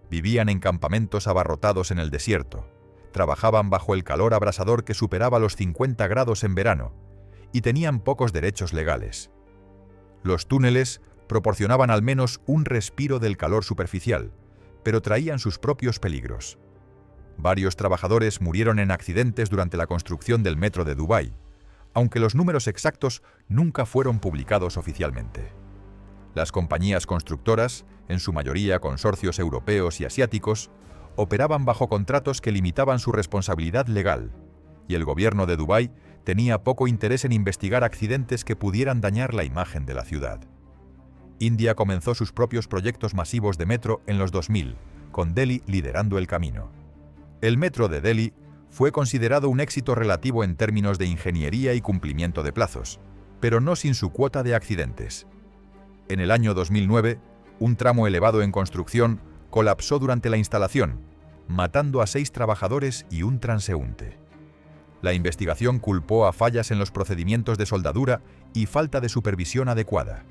Vivían en campamentos abarrotados en el desierto, trabajaban bajo el calor abrasador que superaba los 50 grados en verano y tenían pocos derechos legales. Los túneles proporcionaban al menos un respiro del calor superficial, pero traían sus propios peligros. Varios trabajadores murieron en accidentes durante la construcción del metro de Dubái, aunque los números exactos nunca fueron publicados oficialmente. Las compañías constructoras, en su mayoría consorcios europeos y asiáticos, operaban bajo contratos que limitaban su responsabilidad legal, y el gobierno de Dubái tenía poco interés en investigar accidentes que pudieran dañar la imagen de la ciudad. India comenzó sus propios proyectos masivos de metro en los 2000, con Delhi liderando el camino. El metro de Delhi fue considerado un éxito relativo en términos de ingeniería y cumplimiento de plazos, pero no sin su cuota de accidentes. En el año 2009, un tramo elevado en construcción colapsó durante la instalación, matando a 6 trabajadores y un transeúnte. La investigación culpó a fallas en los procedimientos de soldadura y falta de supervisión adecuada.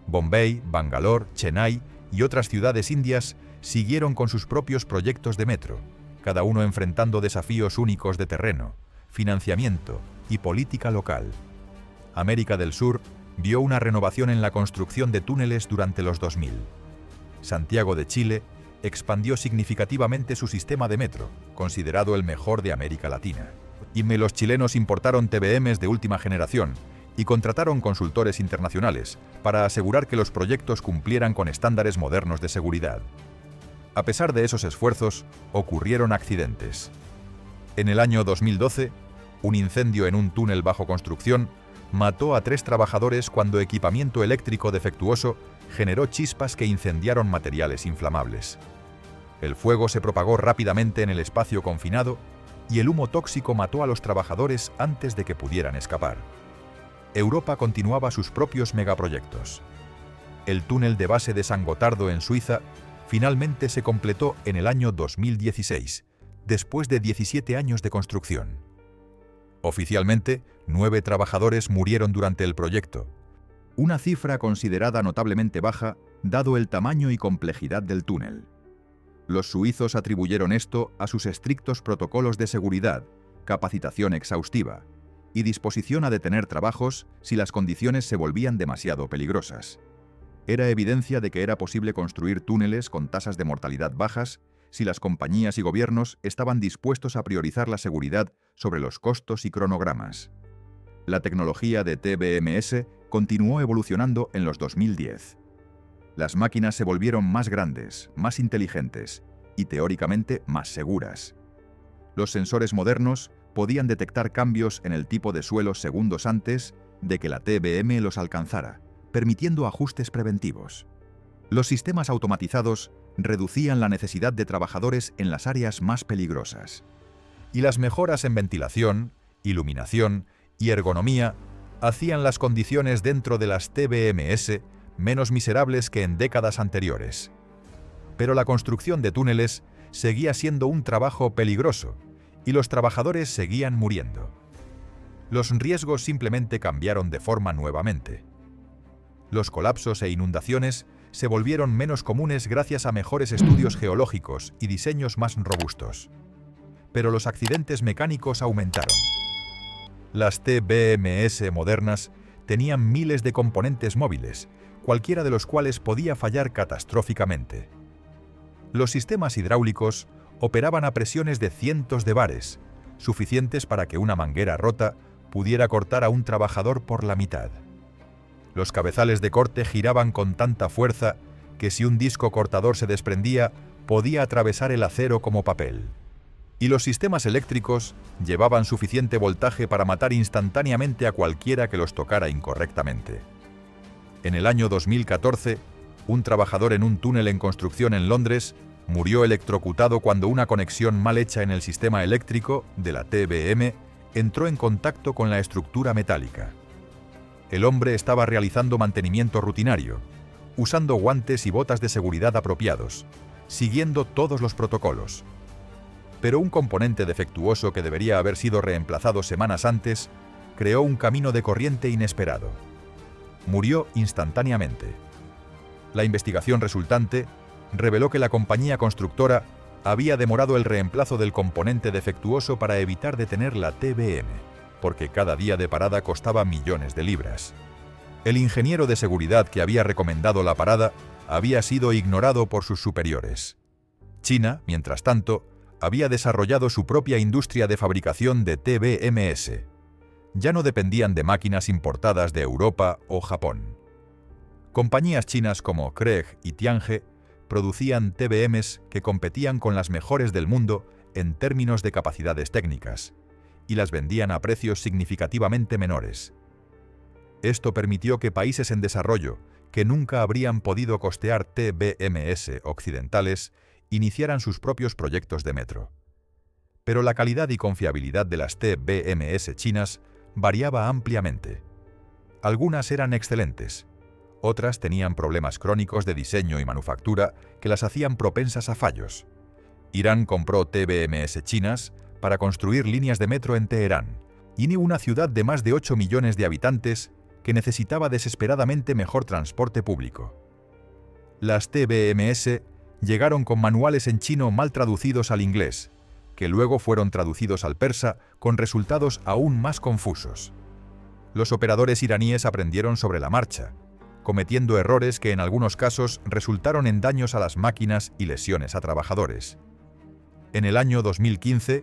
Bombay, Bangalore, Chennai y otras ciudades indias siguieron con sus propios proyectos de metro, cada uno enfrentando desafíos únicos de terreno, financiamiento y política local. América del Sur vio una renovación en la construcción de túneles durante los 2000. Santiago de Chile expandió significativamente su sistema de metro, considerado el mejor de América Latina. Y los chilenos importaron TBMs de última generación y contrataron consultores internacionales para asegurar que los proyectos cumplieran con estándares modernos de seguridad. A pesar de esos esfuerzos, ocurrieron accidentes. En el año 2012, un incendio en un túnel bajo construcción mató a 3 trabajadores cuando equipamiento eléctrico defectuoso generó chispas que incendiaron materiales inflamables. El fuego se propagó rápidamente en el espacio confinado y el humo tóxico mató a los trabajadores antes de que pudieran escapar. Europa continuaba sus propios megaproyectos. El túnel de base de San Gotardo en Suiza finalmente se completó en el año 2016, después de 17 años de construcción. Oficialmente, 9 trabajadores murieron durante el proyecto, una cifra considerada notablemente baja dado el tamaño y complejidad del túnel. Los suizos atribuyeron esto a sus estrictos protocolos de seguridad, capacitación exhaustiva y disposición a detener trabajos si las condiciones se volvían demasiado peligrosas. Era evidencia de que era posible construir túneles con tasas de mortalidad bajas si las compañías y gobiernos estaban dispuestos a priorizar la seguridad sobre los costos y cronogramas. La tecnología de TBMS continuó evolucionando en los 2010. Las máquinas se volvieron más grandes, más inteligentes y teóricamente más seguras. Los sensores modernos podían detectar cambios en el tipo de suelo segundos antes de que la TBM los alcanzara, permitiendo ajustes preventivos. Los sistemas automatizados reducían la necesidad de trabajadores en las áreas más peligrosas. Y las mejoras en ventilación, iluminación y ergonomía hacían las condiciones dentro de las TBMS menos miserables que en décadas anteriores. Pero la construcción de túneles seguía siendo un trabajo peligroso y los trabajadores seguían muriendo. Los riesgos simplemente cambiaron de forma nuevamente. Los colapsos e inundaciones se volvieron menos comunes gracias a mejores estudios geológicos y diseños más robustos. Pero los accidentes mecánicos aumentaron. Las TBMS modernas tenían miles de componentes móviles, cualquiera de los cuales podía fallar catastróficamente. Los sistemas hidráulicos operaban a presiones de cientos de bares, suficientes para que una manguera rota pudiera cortar a un trabajador por la mitad. Los cabezales de corte giraban con tanta fuerza que si un disco cortador se desprendía, podía atravesar el acero como papel. Y los sistemas eléctricos llevaban suficiente voltaje para matar instantáneamente a cualquiera que los tocara incorrectamente. En el año 2014, un trabajador en un túnel en construcción en Londres murió electrocutado cuando una conexión mal hecha en el sistema eléctrico de la TBM entró en contacto con la estructura metálica. El hombre estaba realizando mantenimiento rutinario, usando guantes y botas de seguridad apropiados, siguiendo todos los protocolos. Pero un componente defectuoso que debería haber sido reemplazado semanas antes creó un camino de corriente inesperado. Murió instantáneamente. La investigación resultante reveló que la compañía constructora había demorado el reemplazo del componente defectuoso para evitar detener la TBM, porque cada día de parada costaba millones de libras. El ingeniero de seguridad que había recomendado la parada había sido ignorado por sus superiores. China, mientras tanto, había desarrollado su propia industria de fabricación de TBMS. Ya no dependían de máquinas importadas de Europa o Japón. Compañías chinas como Craig y Tianhe producían TBMs que competían con las mejores del mundo en términos de capacidades técnicas, y las vendían a precios significativamente menores. Esto permitió que países en desarrollo, que nunca habrían podido costear TBMs occidentales, iniciaran sus propios proyectos de metro. Pero la calidad y confiabilidad de las TBMs chinas variaba ampliamente. Algunas eran excelentes, otras tenían problemas crónicos de diseño y manufactura que las hacían propensas a fallos. Irán compró TBMs chinas para construir líneas de metro en Teherán, y una ciudad de más de 8 millones de habitantes que necesitaba desesperadamente mejor transporte público. Las TBMs llegaron con manuales en chino mal traducidos al inglés, que luego fueron traducidos al persa con resultados aún más confusos. Los operadores iraníes aprendieron sobre la marcha, cometiendo errores que en algunos casos resultaron en daños a las máquinas y lesiones a trabajadores. En el año 2015,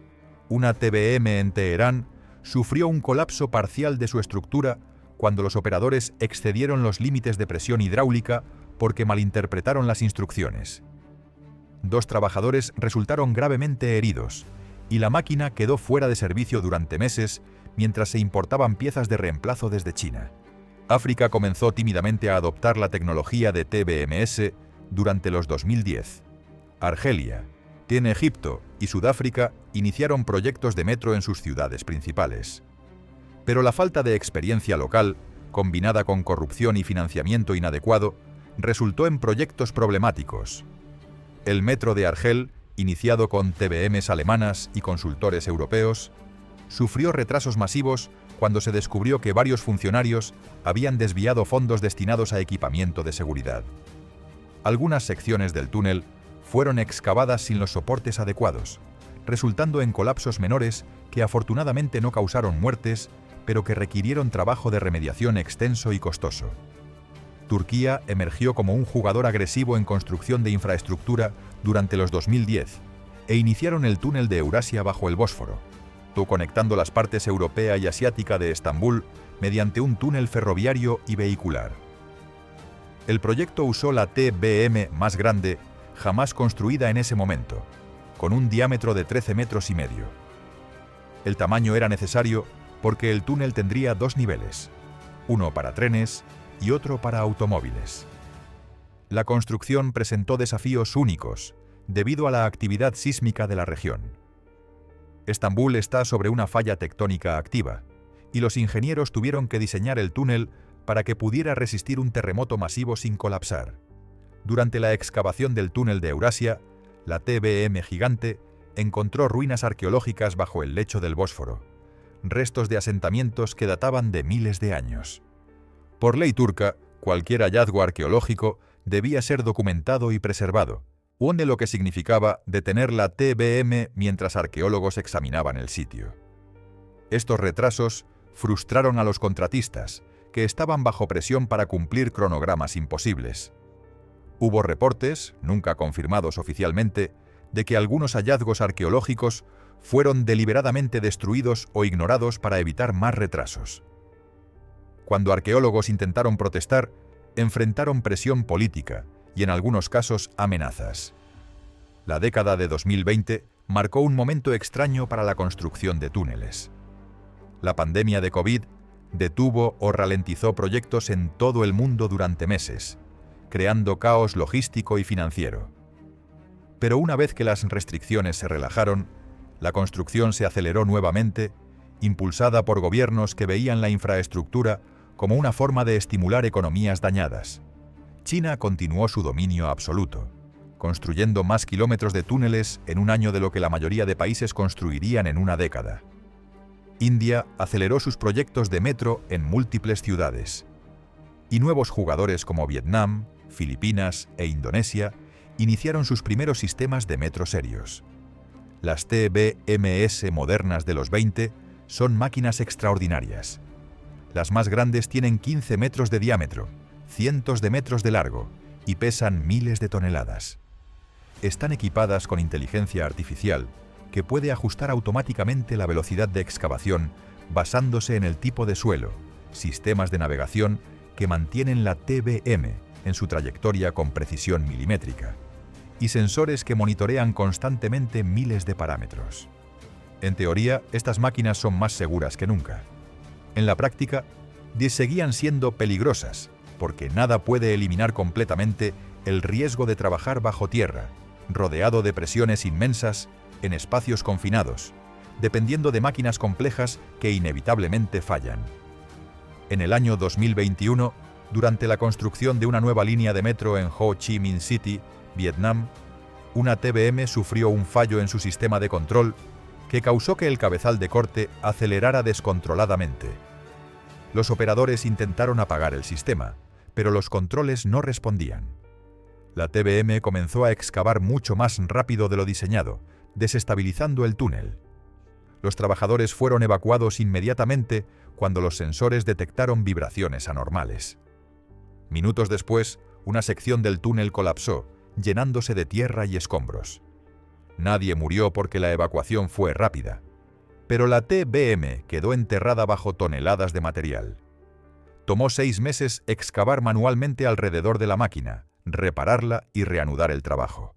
una TBM en Teherán sufrió un colapso parcial de su estructura cuando los operadores excedieron los límites de presión hidráulica porque malinterpretaron las instrucciones. 2 trabajadores resultaron gravemente heridos y la máquina quedó fuera de servicio durante meses mientras se importaban piezas de reemplazo desde China. África comenzó tímidamente a adoptar la tecnología de TBMs durante los 2010. Argelia, en Egipto y Sudáfrica iniciaron proyectos de metro en sus ciudades principales. Pero la falta de experiencia local, combinada con corrupción y financiamiento inadecuado, resultó en proyectos problemáticos. El metro de Argel, iniciado con TBMs alemanas y consultores europeos, sufrió retrasos masivos cuando se descubrió que varios funcionarios habían desviado fondos destinados a equipamiento de seguridad. Algunas secciones del túnel fueron excavadas sin los soportes adecuados, resultando en colapsos menores que afortunadamente no causaron muertes, pero que requirieron trabajo de remediación extenso y costoso. Turquía emergió como un jugador agresivo en construcción de infraestructura durante los 2010 e iniciaron el túnel de Eurasia bajo el Bósforo, conectando las partes europea y asiática de Estambul mediante un túnel ferroviario y vehicular. El proyecto usó la TBM más grande jamás construida en ese momento, con un diámetro de 13,5 metros. El tamaño era necesario porque el túnel tendría 2 niveles, uno para trenes y otro para automóviles. La construcción presentó desafíos únicos debido a la actividad sísmica de la región. Estambul está sobre una falla tectónica activa, y los ingenieros tuvieron que diseñar el túnel para que pudiera resistir un terremoto masivo sin colapsar. Durante la excavación del túnel de Eurasia, la TBM gigante encontró ruinas arqueológicas bajo el lecho del Bósforo, restos de asentamientos que databan de miles de años. Por ley turca, cualquier hallazgo arqueológico debía ser documentado y preservado, de lo que significaba detener la TBM mientras arqueólogos examinaban el sitio. Estos retrasos frustraron a los contratistas, que estaban bajo presión para cumplir cronogramas imposibles. Hubo reportes, nunca confirmados oficialmente, de que algunos hallazgos arqueológicos fueron deliberadamente destruidos o ignorados para evitar más retrasos. Cuando arqueólogos intentaron protestar, enfrentaron presión política y en algunos casos amenazas. La década de 2020 marcó un momento extraño para la construcción de túneles. La pandemia de COVID detuvo o ralentizó proyectos en todo el mundo durante meses, creando caos logístico y financiero. Pero una vez que las restricciones se relajaron, la construcción se aceleró nuevamente, impulsada por gobiernos que veían la infraestructura como una forma de estimular economías dañadas. China continuó su dominio absoluto, construyendo más kilómetros de túneles en un año de lo que la mayoría de países construirían en una década. India aceleró sus proyectos de metro en múltiples ciudades. Y nuevos jugadores como Vietnam, Filipinas e Indonesia iniciaron sus primeros sistemas de metro serios. Las TBMs modernas de los 20 son máquinas extraordinarias. Las más grandes tienen 15 metros de diámetro, cientos de metros de largo y pesan miles de toneladas. Están equipadas con inteligencia artificial que puede ajustar automáticamente la velocidad de excavación basándose en el tipo de suelo, sistemas de navegación que mantienen la TBM en su trayectoria con precisión milimétrica, y sensores que monitorean constantemente miles de parámetros. En teoría, estas máquinas son más seguras que nunca. En la práctica, seguían siendo peligrosas, porque nada puede eliminar completamente el riesgo de trabajar bajo tierra, rodeado de presiones inmensas, en espacios confinados, dependiendo de máquinas complejas que inevitablemente fallan. En el año 2021, durante la construcción de una nueva línea de metro en Ho Chi Minh City, Vietnam, una TBM sufrió un fallo en su sistema de control que causó que el cabezal de corte acelerara descontroladamente. Los operadores intentaron apagar el sistema, pero los controles no respondían. La TBM comenzó a excavar mucho más rápido de lo diseñado, desestabilizando el túnel. Los trabajadores fueron evacuados inmediatamente cuando los sensores detectaron vibraciones anormales. Minutos después, una sección del túnel colapsó, llenándose de tierra y escombros. Nadie murió porque la evacuación fue rápida, pero la TBM quedó enterrada bajo toneladas de material. Tomó 6 meses excavar manualmente alrededor de la máquina, repararla y reanudar el trabajo.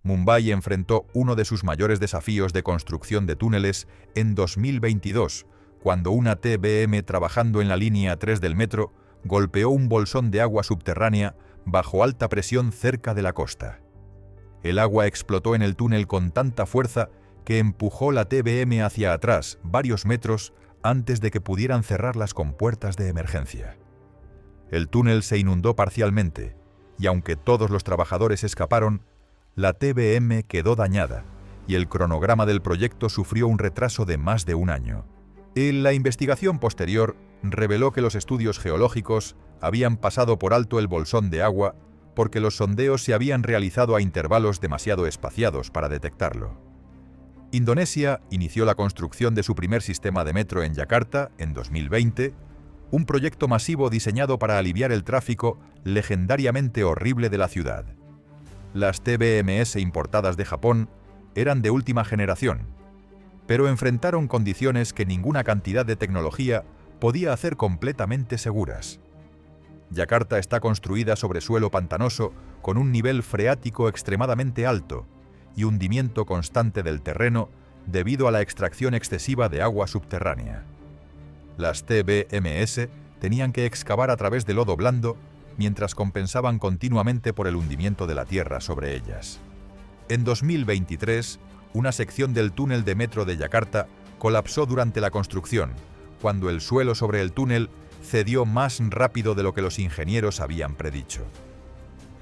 Mumbai enfrentó uno de sus mayores desafíos de construcción de túneles en 2022, cuando una TBM trabajando en la línea 3 del metro golpeó un bolsón de agua subterránea bajo alta presión cerca de la costa. El agua explotó en el túnel con tanta fuerza que empujó la TBM hacia atrás varios metros antes de que pudieran cerrar las compuertas de emergencia. El túnel se inundó parcialmente, y aunque todos los trabajadores escaparon, la TBM quedó dañada y el cronograma del proyecto sufrió un retraso de más de un año. La investigación posterior reveló que los estudios geológicos habían pasado por alto el bolsón de agua porque los sondeos se habían realizado a intervalos demasiado espaciados para detectarlo. Indonesia inició la construcción de su primer sistema de metro en Yakarta en 2020, un proyecto masivo diseñado para aliviar el tráfico legendariamente horrible de la ciudad. Las TBMS importadas de Japón eran de última generación, pero enfrentaron condiciones que ninguna cantidad de tecnología podía hacer completamente seguras. Yakarta está construida sobre suelo pantanoso con un nivel freático extremadamente alto y hundimiento constante del terreno debido a la extracción excesiva de agua subterránea. Las TBMS tenían que excavar a través de lodo blando mientras compensaban continuamente por el hundimiento de la tierra sobre ellas. En 2023, una sección del túnel de metro de Yakarta colapsó durante la construcción, cuando el suelo sobre el túnel cedió más rápido de lo que los ingenieros habían predicho.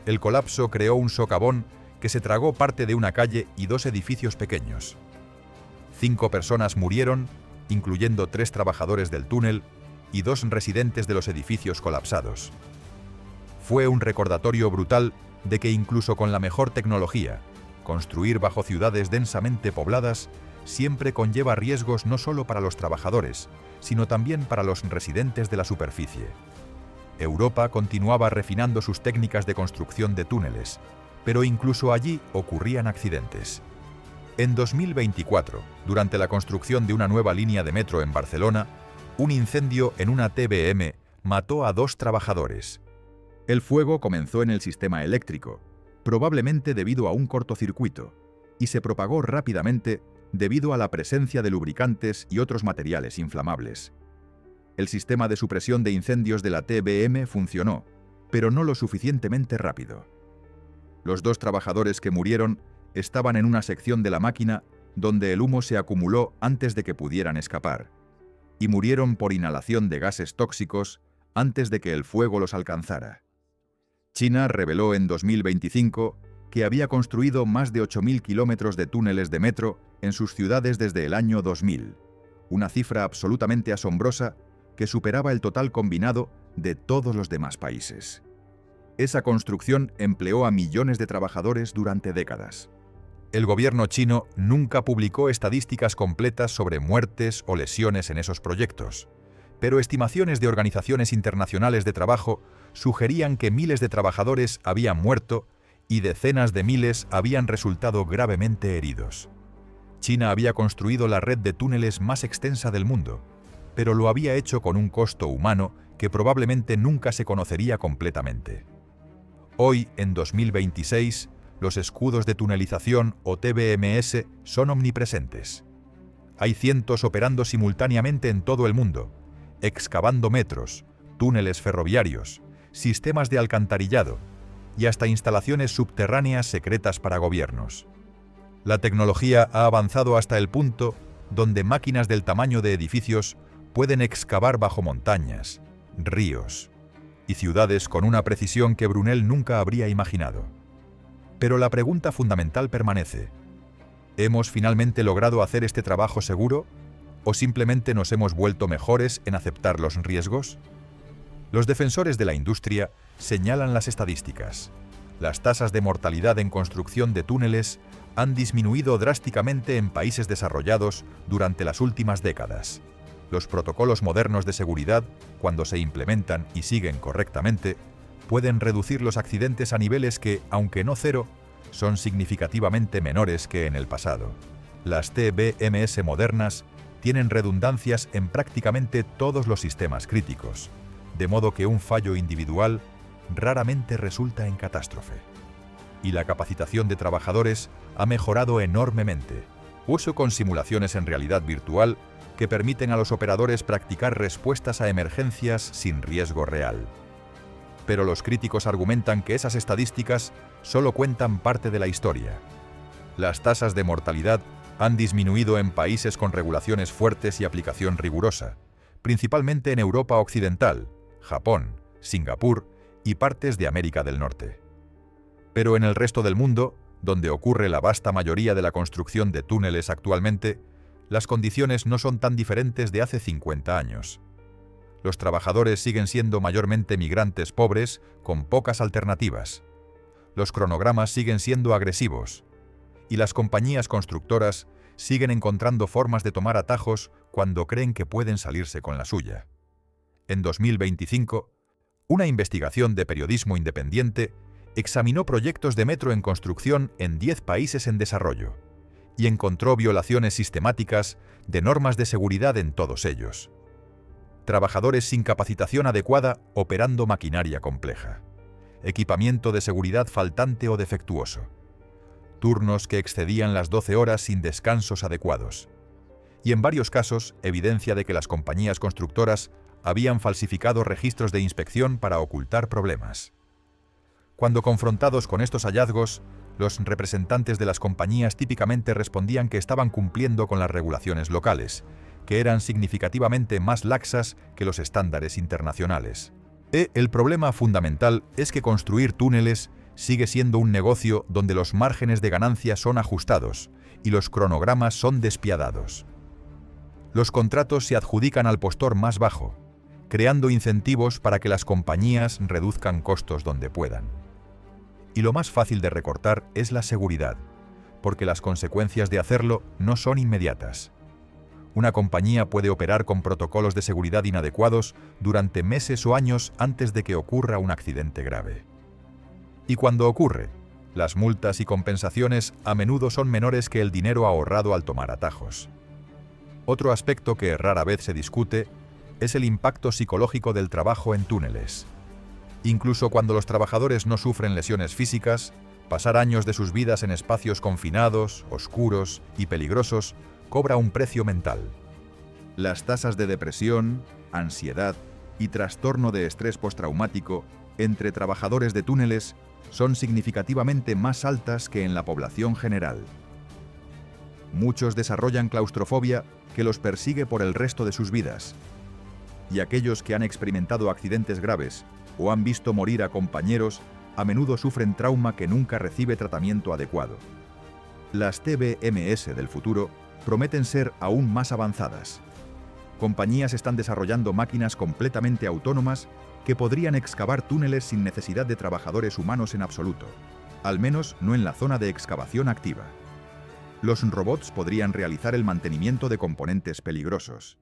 El colapso creó un socavón que se tragó parte de una calle y 2 edificios pequeños. 5 personas murieron, incluyendo 3 trabajadores del túnel y 2 residentes de los edificios colapsados. Fue un recordatorio brutal de que incluso con la mejor tecnología, construir bajo ciudades densamente pobladas siempre conlleva riesgos no solo para los trabajadores, sino también para los residentes de la superficie. Europa continuaba refinando sus técnicas de construcción de túneles, pero incluso allí ocurrían accidentes. En 2024, durante la construcción de una nueva línea de metro en Barcelona, un incendio en una TBM mató a 2 trabajadores. El fuego comenzó en el sistema eléctrico, probablemente debido a un cortocircuito, y se propagó rápidamente debido a la presencia de lubricantes y otros materiales inflamables. El sistema de supresión de incendios de la TBM funcionó, pero no lo suficientemente rápido. Los 2 trabajadores que murieron estaban en una sección de la máquina donde el humo se acumuló antes de que pudieran escapar, y murieron por inhalación de gases tóxicos antes de que el fuego los alcanzara. China reveló en 2025 que había construido más de 8.000 kilómetros de túneles de metro en sus ciudades desde el año 2000, una cifra absolutamente asombrosa que superaba el total combinado de todos los demás países. Esa construcción empleó a millones de trabajadores durante décadas. El gobierno chino nunca publicó estadísticas completas sobre muertes o lesiones en esos proyectos, pero estimaciones de organizaciones internacionales de trabajo sugerían que miles de trabajadores habían muerto y decenas de miles habían resultado gravemente heridos. China había construido la red de túneles más extensa del mundo, pero lo había hecho con un costo humano que probablemente nunca se conocería completamente. Hoy, en 2026, los escudos de tunelización o TBMS son omnipresentes. Hay cientos operando simultáneamente en todo el mundo, excavando metros, túneles ferroviarios, sistemas de alcantarillado y hasta instalaciones subterráneas secretas para gobiernos. La tecnología ha avanzado hasta el punto donde máquinas del tamaño de edificios pueden excavar bajo montañas, ríos y ciudades con una precisión que Brunel nunca habría imaginado. Pero la pregunta fundamental permanece: ¿hemos finalmente logrado hacer este trabajo seguro o simplemente nos hemos vuelto mejores en aceptar los riesgos? Los defensores de la industria señalan las estadísticas. Las tasas de mortalidad en construcción de túneles han disminuido drásticamente en países desarrollados durante las últimas décadas. Los protocolos modernos de seguridad, cuando se implementan y siguen correctamente, pueden reducir los accidentes a niveles que, aunque no cero, son significativamente menores que en el pasado. Las TBMS modernas tienen redundancias en prácticamente todos los sistemas críticos, de modo que un fallo individual raramente resulta en catástrofe. Y la capacitación de trabajadores ha mejorado enormemente. Uso con simulaciones en realidad virtual que permiten a los operadores practicar respuestas a emergencias sin riesgo real. Pero los críticos argumentan que esas estadísticas solo cuentan parte de la historia. Las tasas de mortalidad han disminuido en países con regulaciones fuertes y aplicación rigurosa, principalmente en Europa Occidental, Japón, Singapur y partes de América del Norte. Pero en el resto del mundo, donde ocurre la vasta mayoría de la construcción de túneles actualmente, las condiciones no son tan diferentes de hace 50 años. Los trabajadores siguen siendo mayormente migrantes pobres con pocas alternativas. Los cronogramas siguen siendo agresivos. Y las compañías constructoras siguen encontrando formas de tomar atajos cuando creen que pueden salirse con la suya. En 2025, una investigación de periodismo independiente examinó proyectos de metro en construcción en 10 países en desarrollo y encontró violaciones sistemáticas de normas de seguridad en todos ellos. Trabajadores sin capacitación adecuada operando maquinaria compleja, equipamiento de seguridad faltante o defectuoso, turnos que excedían las 12 horas sin descansos adecuados, y en varios casos evidencia de que las compañías constructoras habían falsificado registros de inspección para ocultar problemas. Cuando confrontados con estos hallazgos, los representantes de las compañías típicamente respondían que estaban cumpliendo con las regulaciones locales, que eran significativamente más laxas que los estándares internacionales. El problema fundamental es que construir túneles sigue siendo un negocio donde los márgenes de ganancia son ajustados y los cronogramas son despiadados. Los contratos se adjudican al postor más bajo, creando incentivos para que las compañías reduzcan costos donde puedan. Y lo más fácil de recortar es la seguridad, porque las consecuencias de hacerlo no son inmediatas. Una compañía puede operar con protocolos de seguridad inadecuados durante meses o años antes de que ocurra un accidente grave. Y cuando ocurre, las multas y compensaciones a menudo son menores que el dinero ahorrado al tomar atajos. Otro aspecto que rara vez se discute es el impacto psicológico del trabajo en túneles. Incluso cuando los trabajadores no sufren lesiones físicas, pasar años de sus vidas en espacios confinados, oscuros y peligrosos cobra un precio mental. Las tasas de depresión, ansiedad y trastorno de estrés postraumático entre trabajadores de túneles son significativamente más altas que en la población general. Muchos desarrollan claustrofobia que los persigue por el resto de sus vidas. Y aquellos que han experimentado accidentes graves o han visto morir a compañeros a menudo sufren trauma que nunca recibe tratamiento adecuado. Las TBMS del futuro prometen ser aún más avanzadas. Compañías están desarrollando máquinas completamente autónomas que podrían excavar túneles sin necesidad de trabajadores humanos en absoluto, al menos no en la zona de excavación activa. Los robots podrían realizar el mantenimiento de componentes peligrosos.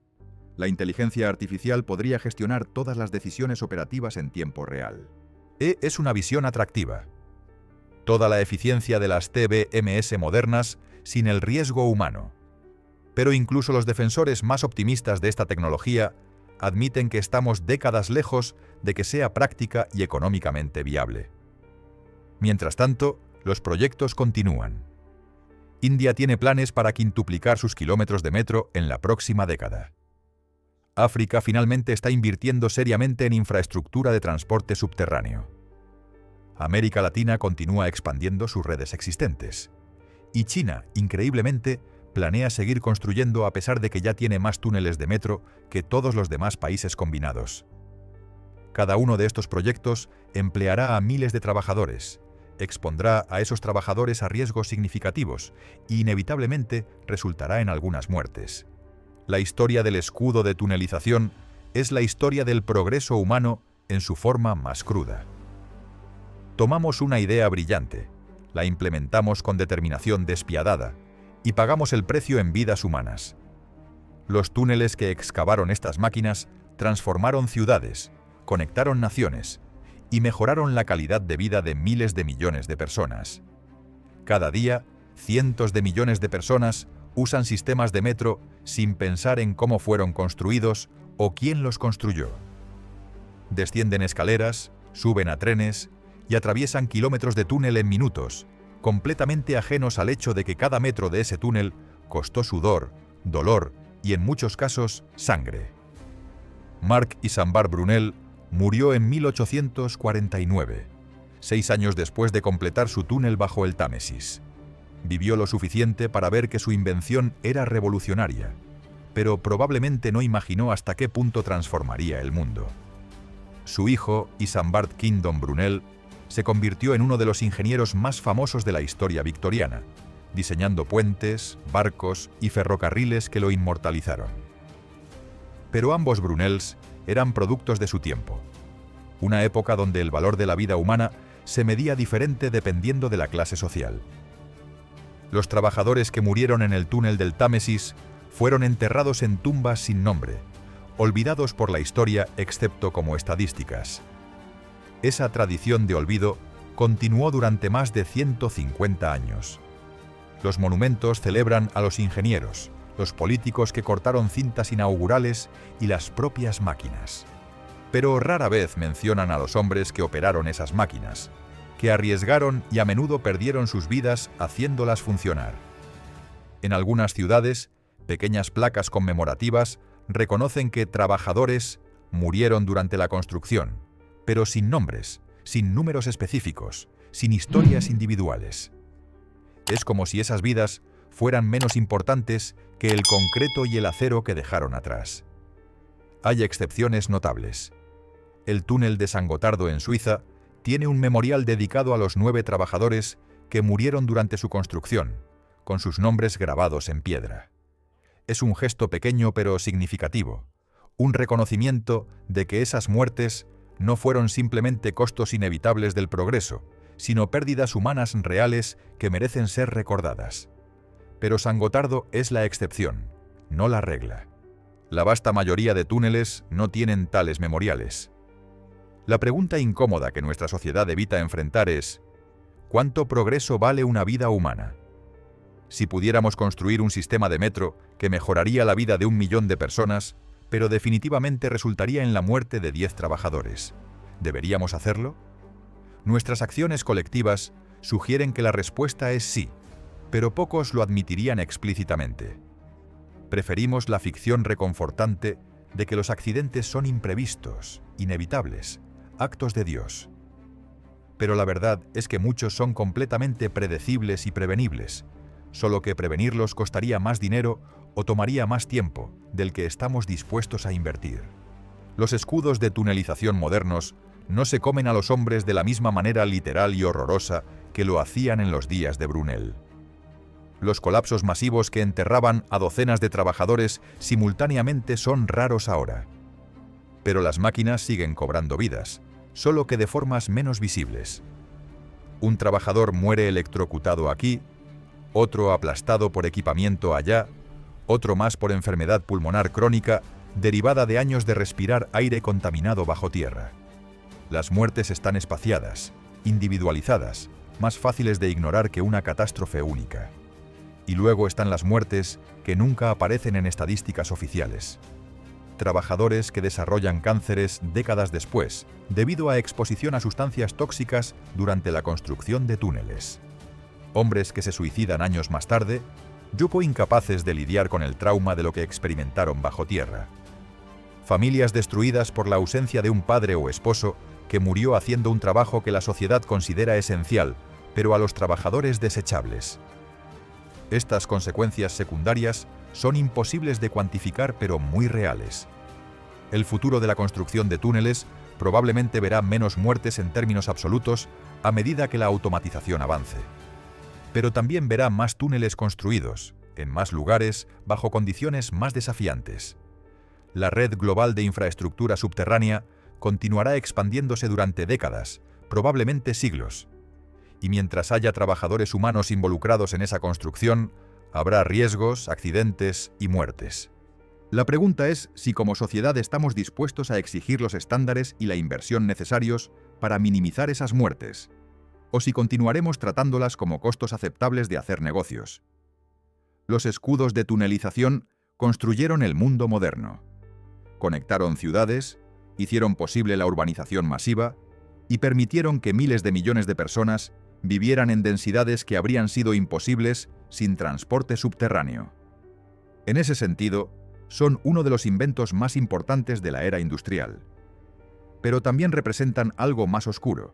La inteligencia artificial podría gestionar todas las decisiones operativas en tiempo real. Es una visión atractiva. Toda la eficiencia de las TBMS modernas sin el riesgo humano. Pero incluso los defensores más optimistas de esta tecnología admiten que estamos décadas lejos de que sea práctica y económicamente viable. Mientras tanto, los proyectos continúan. India tiene planes para quintuplicar sus kilómetros de metro en la próxima década. África finalmente está invirtiendo seriamente en infraestructura de transporte subterráneo. América Latina continúa expandiendo sus redes existentes. Y China, increíblemente, planea seguir construyendo a pesar de que ya tiene más túneles de metro que todos los demás países combinados. Cada uno de estos proyectos empleará a miles de trabajadores, expondrá a esos trabajadores a riesgos significativos y inevitablemente resultará en algunas muertes. La historia del escudo de tunelización es la historia del progreso humano en su forma más cruda. Tomamos una idea brillante, la implementamos con determinación despiadada y pagamos el precio en vidas humanas. Los túneles que excavaron estas máquinas transformaron ciudades, conectaron naciones y mejoraron la calidad de vida de miles de millones de personas. Cada día, cientos de millones de personas usan sistemas de metro sin pensar en cómo fueron construidos o quién los construyó. Descienden escaleras, suben a trenes y atraviesan kilómetros de túnel en minutos, completamente ajenos al hecho de que cada metro de ese túnel costó sudor, dolor y, en muchos casos, sangre. Marc Isambard Brunel murió en 1849, 6 años después de completar su túnel bajo el Támesis. Vivió lo suficiente para ver que su invención era revolucionaria, pero probablemente no imaginó hasta qué punto transformaría el mundo. Su hijo, Isambard Kingdom Brunel, se convirtió en uno de los ingenieros más famosos de la historia victoriana, diseñando puentes, barcos y ferrocarriles que lo inmortalizaron. Pero ambos Brunels eran productos de su tiempo, una época donde el valor de la vida humana se medía diferente dependiendo de la clase social. Los trabajadores que murieron en el túnel del Támesis fueron enterrados en tumbas sin nombre, olvidados por la historia excepto como estadísticas. Esa tradición de olvido continuó durante más de 150 años. Los monumentos celebran a los ingenieros, los políticos que cortaron cintas inaugurales y las propias máquinas. Pero rara vez mencionan a los hombres que operaron esas máquinas, que arriesgaron y a menudo perdieron sus vidas haciéndolas funcionar. En algunas ciudades, pequeñas placas conmemorativas reconocen que trabajadores murieron durante la construcción, pero sin nombres, sin números específicos, sin historias individuales. Es como si esas vidas fueran menos importantes que el concreto y el acero que dejaron atrás. Hay excepciones notables. El túnel de San Gotardo en Suiza tiene un memorial dedicado a los 9 trabajadores que murieron durante su construcción, con sus nombres grabados en piedra. Es un gesto pequeño pero significativo, un reconocimiento de que esas muertes no fueron simplemente costos inevitables del progreso, sino pérdidas humanas reales que merecen ser recordadas. Pero San Gotardo es la excepción, no la regla. La vasta mayoría de túneles no tienen tales memoriales. La pregunta incómoda que nuestra sociedad evita enfrentar es: ¿cuánto progreso vale una vida humana? Si pudiéramos construir un sistema de metro que mejoraría la vida de 1 millón de personas, pero definitivamente resultaría en la muerte de 10 trabajadores, ¿deberíamos hacerlo? Nuestras acciones colectivas sugieren que la respuesta es sí, pero pocos lo admitirían explícitamente. Preferimos la ficción reconfortante de que los accidentes son imprevistos, inevitables, actos de Dios. Pero la verdad es que muchos son completamente predecibles y prevenibles, solo que prevenirlos costaría más dinero o tomaría más tiempo del que estamos dispuestos a invertir. Los escudos de tunelización modernos no se comen a los hombres de la misma manera literal y horrorosa que lo hacían en los días de Brunel. Los colapsos masivos que enterraban a docenas de trabajadores simultáneamente son raros ahora. Pero las máquinas siguen cobrando vidas, solo que de formas menos visibles. Un trabajador muere electrocutado aquí, otro aplastado por equipamiento allá, otro más por enfermedad pulmonar crónica derivada de años de respirar aire contaminado bajo tierra. Las muertes están espaciadas, individualizadas, más fáciles de ignorar que una catástrofe única. Y luego están las muertes que nunca aparecen en estadísticas oficiales. trabajadores que desarrollan cánceres décadas después, debido a exposición a sustancias tóxicas durante la construcción de túneles. Hombres que se suicidan años más tarde, yupo incapaces de lidiar con el trauma de lo que experimentaron bajo tierra. Familias destruidas por la ausencia de un padre o esposo que murió haciendo un trabajo que la sociedad considera esencial, pero a los trabajadores desechables. Estas consecuencias secundarias son imposibles de cuantificar, pero muy reales. El futuro de la construcción de túneles probablemente verá menos muertes en términos absolutos a medida que la automatización avance. Pero también verá más túneles construidos, en más lugares, bajo condiciones más desafiantes. La red global de infraestructura subterránea continuará expandiéndose durante décadas, probablemente siglos. Y mientras haya trabajadores humanos involucrados en esa construcción, habrá riesgos, accidentes y muertes. La pregunta es si como sociedad estamos dispuestos a exigir los estándares y la inversión necesarios para minimizar esas muertes, o si continuaremos tratándolas como costos aceptables de hacer negocios. Los escudos de tunelización construyeron el mundo moderno. Conectaron ciudades, hicieron posible la urbanización masiva y permitieron que miles de millones de personas vivieran en densidades que habrían sido imposibles sin transporte subterráneo. En ese sentido, son uno de los inventos más importantes de la era industrial. Pero también representan algo más oscuro: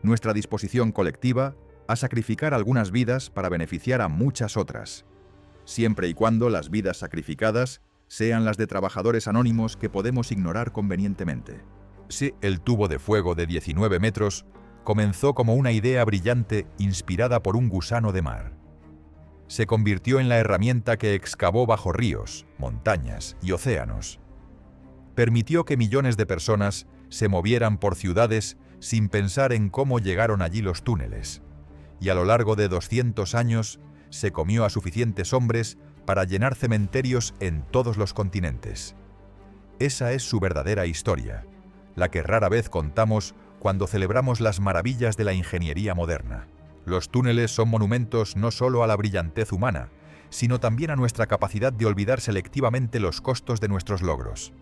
nuestra disposición colectiva a sacrificar algunas vidas para beneficiar a muchas otras, siempre y cuando las vidas sacrificadas sean las de trabajadores anónimos que podemos ignorar convenientemente. Sí, el tubo de fuego de 19 metros comenzó como una idea brillante inspirada por un gusano de mar. Se convirtió en la herramienta que excavó bajo ríos, montañas y océanos. Permitió que millones de personas se movieran por ciudades sin pensar en cómo llegaron allí los túneles, y a lo largo de 200 años se comió a suficientes hombres para llenar cementerios en todos los continentes. Esa es su verdadera historia, la que rara vez contamos cuando celebramos las maravillas de la ingeniería moderna. Los túneles son monumentos no solo a la brillantez humana, sino también a nuestra capacidad de olvidar selectivamente los costos de nuestros logros.